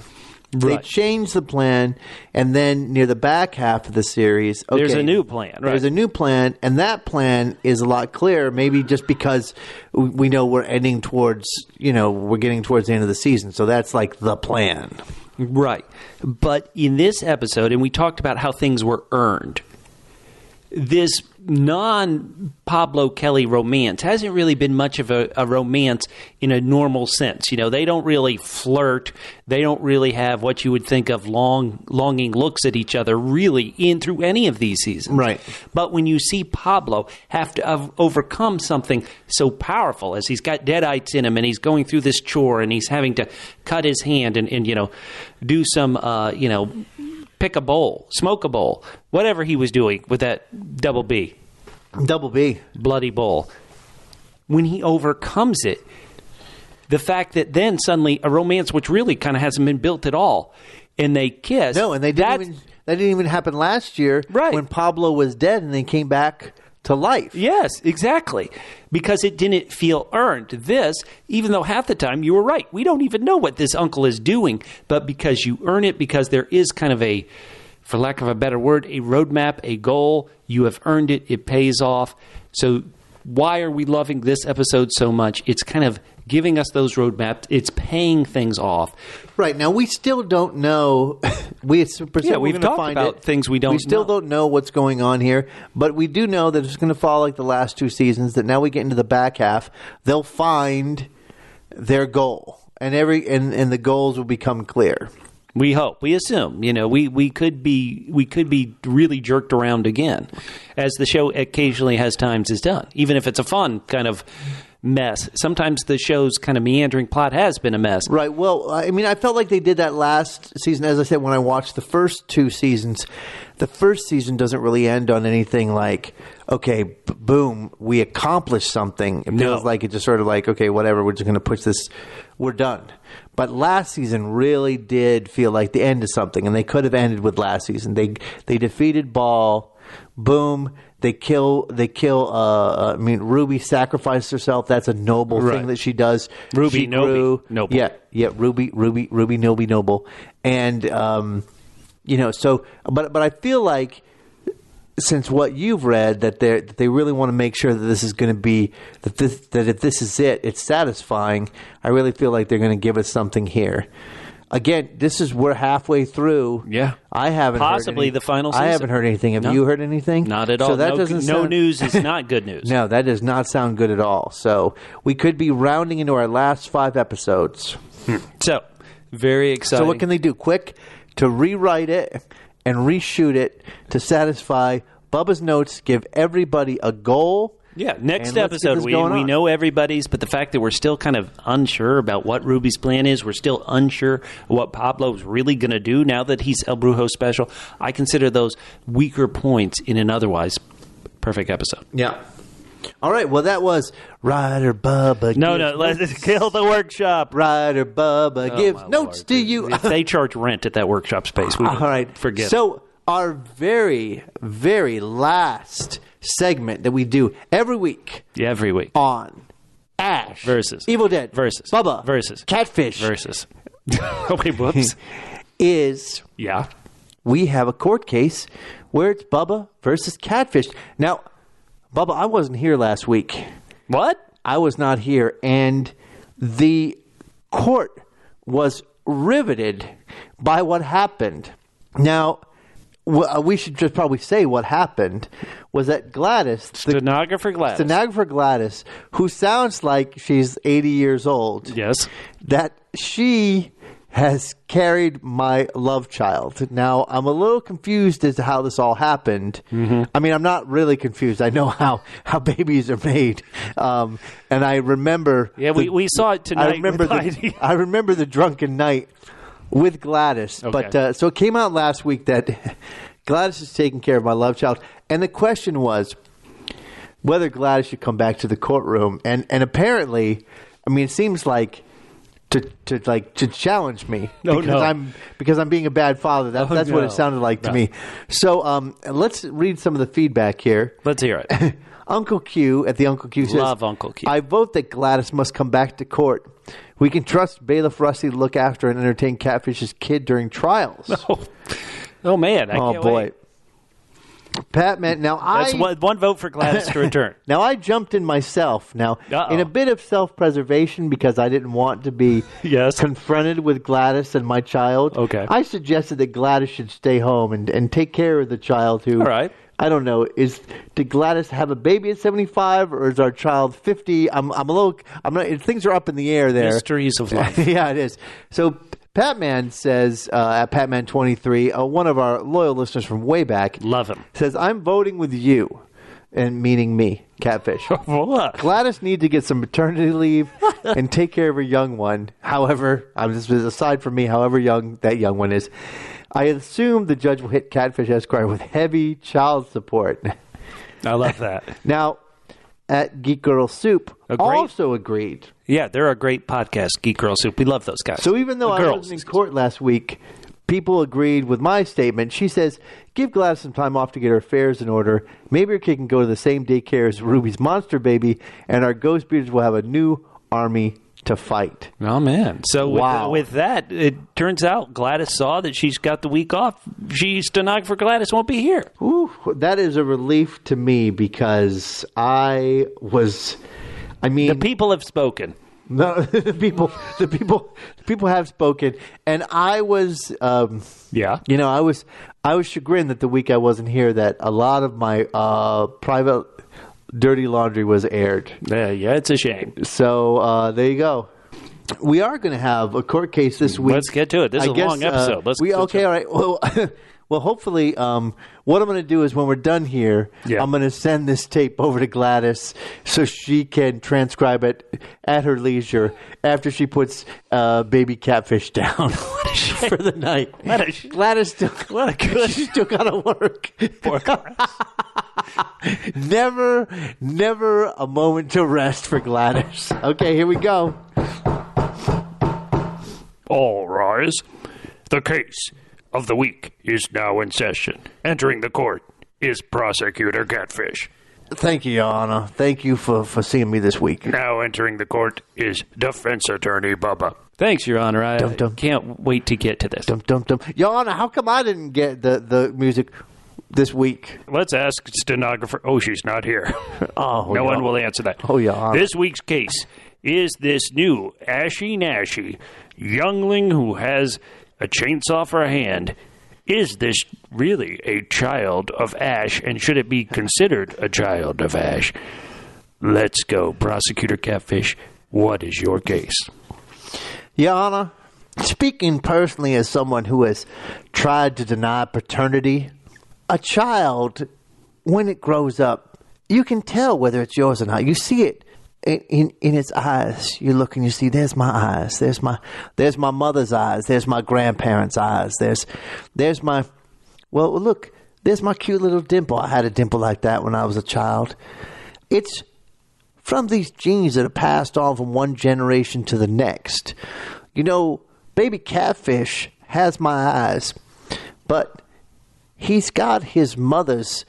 Right. They change the plan, and then near the back half of the series, okay, there's a new plan. Right. There's a new plan, and that plan is a lot clearer, maybe just because we know we're ending towards, you know, we're getting towards the end of the season. So that's like the plan. Right. But in this episode, and we talked about how things were earned, this non-Pablo Kelly romance hasn't really been much of a romance in a normal sense. You know, they don't really flirt. They don't really have what you would think of longing looks at each other really in through any of these seasons. Right. But when you see Pablo have to overcome something so powerful as he's got deadites in him and he's going through this chore and he's having to cut his hand and you know, do some, you know, pick a bowl, smoke a bowl, whatever he was doing with that double B. Double B. Bloody bowl. When he overcomes it, the fact that then suddenly a romance which really kind of hasn't been built at all, and they kiss. No, and that didn't even happen last year, right, when Pablo was dead and they came back to life. Yes, exactly. Because it didn't feel earned. This, even though half the time you were right, we don't even know what this uncle is doing, but because you earn it, because there is kind of a, for lack of a better word, a roadmap, a goal, you have earned it, it pays off. So why are we loving this episode so much? It's kind of giving us those roadmaps. It's paying things off. Right. Now, we still don't know. we've talked about things we don't know. We still don't know what's going on here, but we do know that it's going to follow like the last two seasons, that now we get into the back half, they'll find their goal, and the goals will become clear. We hope. We assume. You know, we could be really jerked around again, as the show occasionally has times is done, even if it's a fun kind of mess. Sometimes the show's kind of meandering plot has been a mess. Right. Well, I mean, I felt like they did that last season. As I said, when I watched the first two seasons, the first season doesn't really end on anything like, okay, boom, we accomplished something. It feels like it's just sort of like, okay, whatever, we're just going to push this, we're done. But last season really did feel like the end of something, and they could have ended with last season. They defeated Ball, boom. They kill. I mean, Ruby sacrificed herself. That's a noble thing that she does. Ruby Noble. Yeah. Ruby Noble. And you know, so but I feel like, since what you've read, that they really want to make sure that this is going to be that if this is it's satisfying. I really feel like they're going to give us something here. Again, we're halfway through. Yeah, I haven't possibly heard the final season. I haven't heard anything. Have you heard anything? Not at all. So that doesn't no news is not good news. No, that does not sound good at all. So we could be rounding into our last 5 episodes. So very exciting. So what can they do? Quick to rewrite it and reshoot it to satisfy Bubba's notes. Give everybody a goal. Yeah, next episode, we know everybody's, but the fact that we're still kind of unsure about what Ruby's plan is, we're still unsure what Pablo's really going to do now that he's El Brujo special, I consider those weaker points in an otherwise perfect episode. Yeah. All right, well, that was Ryder Bubba. No, let's kill the workshop. Ryder Bubba gives notes to you. If they charge rent at that workshop space, we forget. So our very, very last segment that we do every week on Ash versus Evil Dead versus Bubba versus Catfish versus okay, whoops. We have a court case where it's Bubba versus Catfish. Now, Bubba, I wasn't here last week. What? I was not here, and the court was riveted by what happened. Now, we should just probably say what happened was that Gladys, stenographer Gladys, who sounds like she's 80 years old, yes, that she has carried my love child. Now, I'm a little confused as to how this all happened. Mm-hmm. I mean, I'm not really confused. I know how babies are made. And I remember... Yeah, we saw it tonight. I remember the drunken night with Gladys. Okay. But so it came out last week that Gladys is taking care of my love child. And the question was whether Gladys should come back to the courtroom. And apparently, I mean, it seems like to challenge me because I'm being a bad father. That's what it sounded like to me. So let's read some of the feedback here. Let's hear it. Uncle Q at the Uncle Q says, "Love Uncle Q. I vote that Gladys must come back to court. We can trust Bailiff Rusty to look after and entertain Catfish's kid during trials." Oh man! I can't boy. Wait. Pat, man, that's one vote for Gladys to return. Now, I jumped in myself. Now, in a bit of self-preservation, because I didn't want to be confronted with Gladys and my child, okay, I suggested that Gladys should stay home and take care of the child who I don't know. Did Gladys have a baby at 75, or is our child 50? I'm not. Things are up in the air there. Mysteries of life. Yeah, it is. So Patman says at Patman23, one of our loyal listeners from way back, Love him. says, "I'm voting with you," and meaning me, Catfish. What? Gladys needs to get some maternity leave and take care of her young one. However, this is aside from me, however young that young one is. I assume the judge will hit Catfish Esquire with heavy child support. I love that. Now, at Geek Girl Soup, also agreed. Yeah, they're a great podcast, Geek Girl Soup. We love those guys. So even though I wasn't in court last week, people agreed with my statement. She says, give Gladys some time off to get her affairs in order. Maybe her kid can go to the same daycare as Ruby's monster baby, and our ghost beaters will have a new army to fight. Oh, man. So with that, it turns out Gladys saw that she's got the week off. Stenographer Gladys won't be here. Ooh, that is a relief to me because the people have spoken. No, the people have spoken, and I was, I was chagrined that the week I wasn't here, that a lot of my private dirty laundry was aired. Yeah, it's a shame. So there you go. We are going to have a court case this week. Let's get to it. This is a long episode. All right. Well, hopefully, what I'm going to do is when we're done here, I'm going to send this tape over to Gladys so she can transcribe it at her leisure after she puts baby Catfish down for the night. Gladys still got to work. Poor Gladys. Never a moment to rest for Gladys. Okay, here we go. All rise. The case of the week is now in session. Entering the court is Prosecutor Catfish. Thank you, Your Honor. Thank you for seeing me this week. Now entering the court is Defense Attorney Bubba. Thanks, Your Honor. I can't wait to get to this. Your Honor, how come I didn't get the music this week? Let's ask stenographer. Oh, she's not here. No one will answer that. Oh, Your Honor. This week's case is this new ashy-nashy youngling who has a chainsaw for a hand. Is this really a child of Ash, and should it be considered a child of Ash? Let's go, Prosecutor Catfish. What is your case? Your Honor, speaking personally as someone who has tried to deny paternity, a child, when it grows up, you can tell whether it's yours or not. You see it in its eyes. You look and you see, there's my eyes. There's my mother's eyes. There's my grandparents' eyes. There's my, well, look, there's my cute little dimple. I had a dimple like that when I was a child. It's from these genes that are passed on from one generation to the next. You know, baby Catfish has my eyes, but he's got his mother's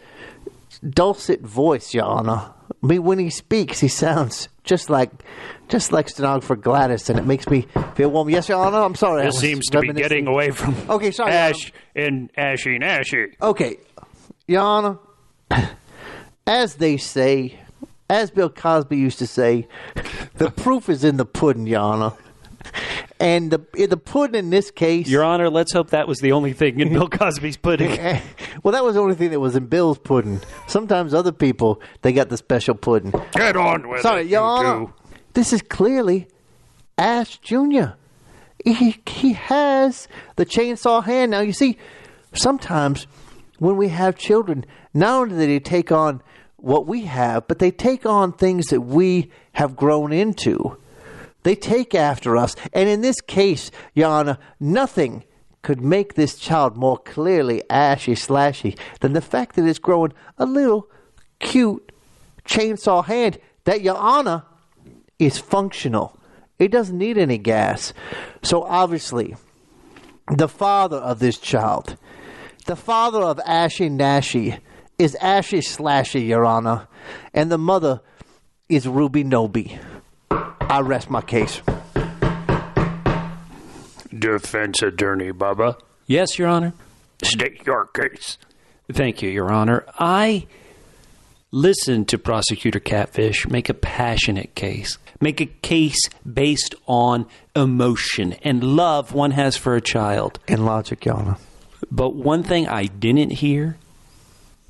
dulcet voice, Your Honor. I mean, when he speaks, he sounds just like stenographer Gladys, and it makes me feel warm. Yes, Your Honor. I'm sorry. This seems to be getting away from Ash and Ashy-nashy. Okay, Your Honor. As they say, as Bill Cosby used to say, the proof is in the pudding, Your Honor. And the pudding in this case... Your Honor, let's hope that was the only thing in Bill Cosby's pudding. Well, that was the only thing that was in Bill's pudding. Sometimes other people, they got the special pudding. Get on with it, Sorry, Your Honor. This is clearly Ash Jr. He has the chainsaw hand. Now, you see, sometimes when we have children, not only do they take on what we have, but they take on things that we have grown into. They take after us. And in this case, Your Honor, nothing could make this child more clearly ashy-slashy than the fact that it's growing a little cute chainsaw hand that, Your Honor, is functional. It doesn't need any gas. So obviously, the father of this child, the father of Ashy-nashy, is Ashy-slashy, Your Honor. And the mother is Ruby Noby. I rest my case. Defense Attorney Bubba. Yes, Your Honor. State your case. Thank you, Your Honor. I listened to Prosecutor Catfish make a passionate case. Make a case based on emotion and love one has for a child. And logic, Your Honor. But one thing I didn't hear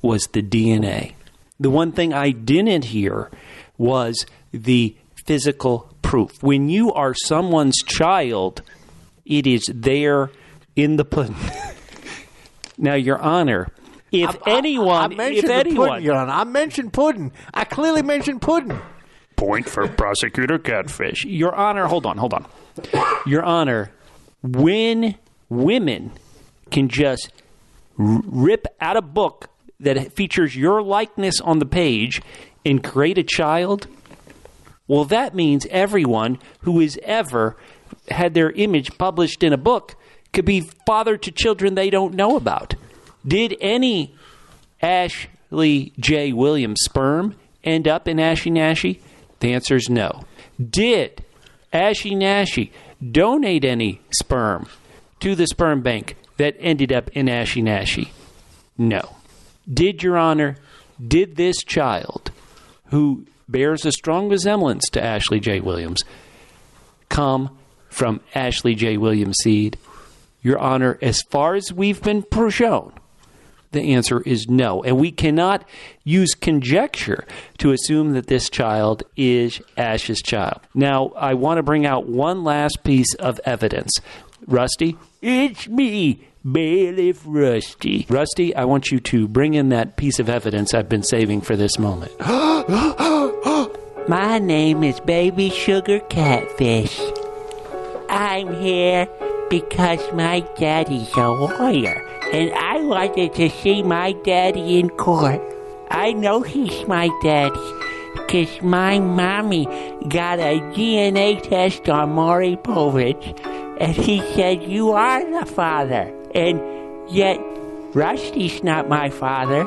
was the DNA. The one thing I didn't hear was the physical proof. When you are someone's child, it is there in the pudding. Now, Your Honor, if anyone, Your Honor, I mentioned pudding. I clearly mentioned pudding. Point for Prosecutor Catfish. Your Honor, hold on. Your Honor, when women can just rip out a book that features your likeness on the page and create a child, well, that means everyone who has ever had their image published in a book could be father to children they don't know about. Did any Ashley J. Williams sperm end up in Ashy Nashy? The answer is no. Did Ashy Nashy donate any sperm to the sperm bank that ended up in Ashy Nashy? No. Did, Your Honor, did this child, who bears a strong resemblance to Ashley J. Williams, come from Ashley J. Williams' seed? Your Honor, as far as we've been shown, the answer is no. And we cannot use conjecture to assume that this child is Ash's child. Now, I want to bring out one last piece of evidence. Rusty? It's me, Bailiff Rusty. Rusty, I want you to bring in that piece of evidence I've been saving for this moment. My name is Baby Sugar Catfish. I'm here because my daddy's a lawyer, and I wanted to see my daddy in court. I know he's my daddy because my mommy got a DNA test on Maury Povich, and he said you are the father. And yet, Rusty's not my father.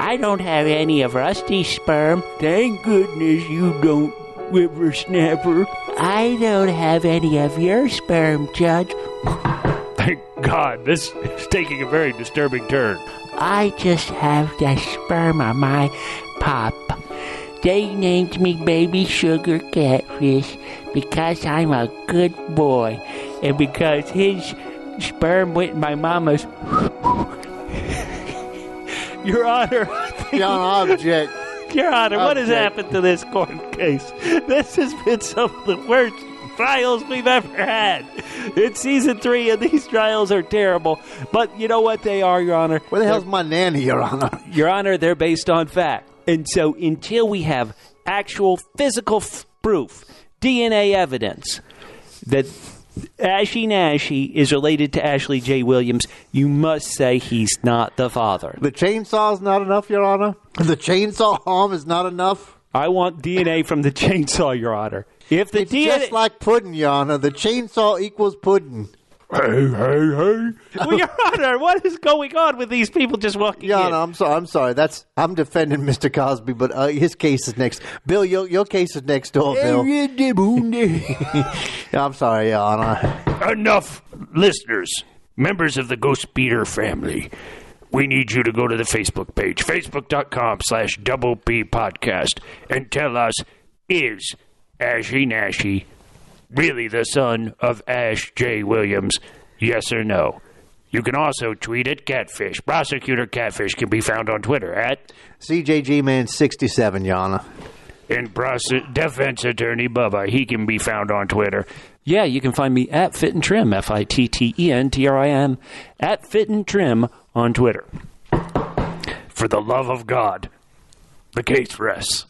I don't have any of Rusty's sperm. Thank goodness you don't, whippersnapper. I don't have any of your sperm, Judge. Thank God. This is taking a very disturbing turn. I just have the sperm of my pop. They named me Baby Sugar Catfish because I'm a good boy, and because his sperm went in my mama's. Your Honor. John, object. Your Honor, what has Object. happened to this court case? This has been some of the worst trials we've ever had. It's season 3, and these trials are terrible. But you know what they are, Your Honor? Where the hell's my nanny, Your Honor? Your Honor, they're based on fact. And so until we have actual physical proof, DNA evidence, that Ashy Nashy is related to Ashley J. Williams, you must say he's not the father. The chainsaw's not enough, Your Honor? The chainsaw arm is not enough? I want DNA from the chainsaw, Your Honor. If the It's DNA... just like pudding, Your Honor. The chainsaw equals pudding. Hey. Well, Your Honor, what is going on with these people just walking Your in? Honor, I'm sorry. I'm defending Mr. Cosby, but his case is next. Bill, your case is next door, Bill. I'm sorry, Your Honor. Enough, listeners, members of the Ghost Beater family. We need you to go to the Facebook page, facebook.com/Double P Podcast, and tell us, is Ashy Nashy really the son of Ash J. Williams? Yes or no? You can also tweet at Catfish. Prosecutor Catfish can be found on Twitter at CJG-Man67, Your Honor. and defense attorney Bubba. He can be found on Twitter. Yeah, you can find me at Fit and Trim, FITTENTRIM, at Fit and Trim on Twitter. For the love of God, the case rests.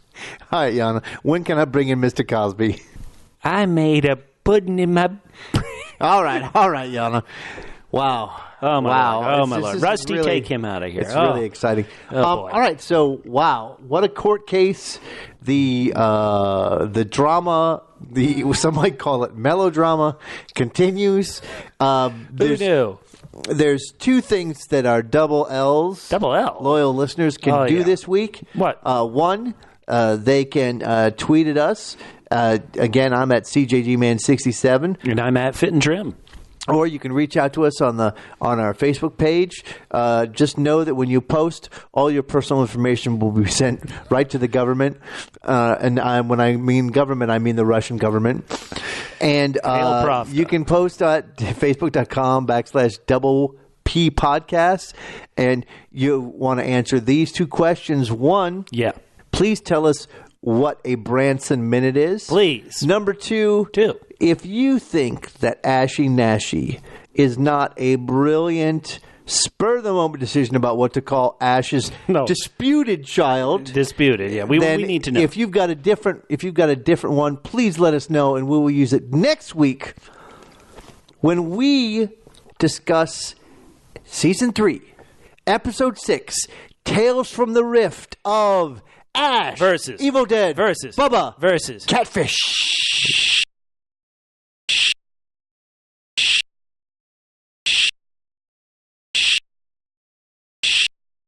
All right, Your Honor. When can I bring in Mr. Cosby? I made a pudding in my... All right, Your Honor. Wow. Oh, my wow. Lord. Oh, my This Lord. is Rusty, really- take him out of here. It's really exciting. Oh, boy. All right, so wow, what a court case! The drama, some might call it melodrama, continues. Who knew? There's two things that our double L's, Double L? loyal listeners can Oh, do yeah. this week. What? One, they can tweet at us. Again, I'm at CJGman67. And I'm at Fit and Trim. Or you can reach out to us on our Facebook page. Just know that when you post, all your personal information will be sent right to the government. And when I mean government, I mean the Russian government. And Hail Pravda. you can post at facebook.com/Double P P podcast, and you want to answer these two questions. One, Yeah. please tell us what a Branson minute is. Please. Number two, if you think that Ashy Nashy is not a brilliant spur-of-the-moment decision about what to call Ash's disputed child. Disputed, yeah. We need to know. If you've got a different one, please let us know, and we will use it next week when we discuss Season 3, Episode 6, Tales from the Rift of Ash versus Evil Dead versus Bubba versus Catfish.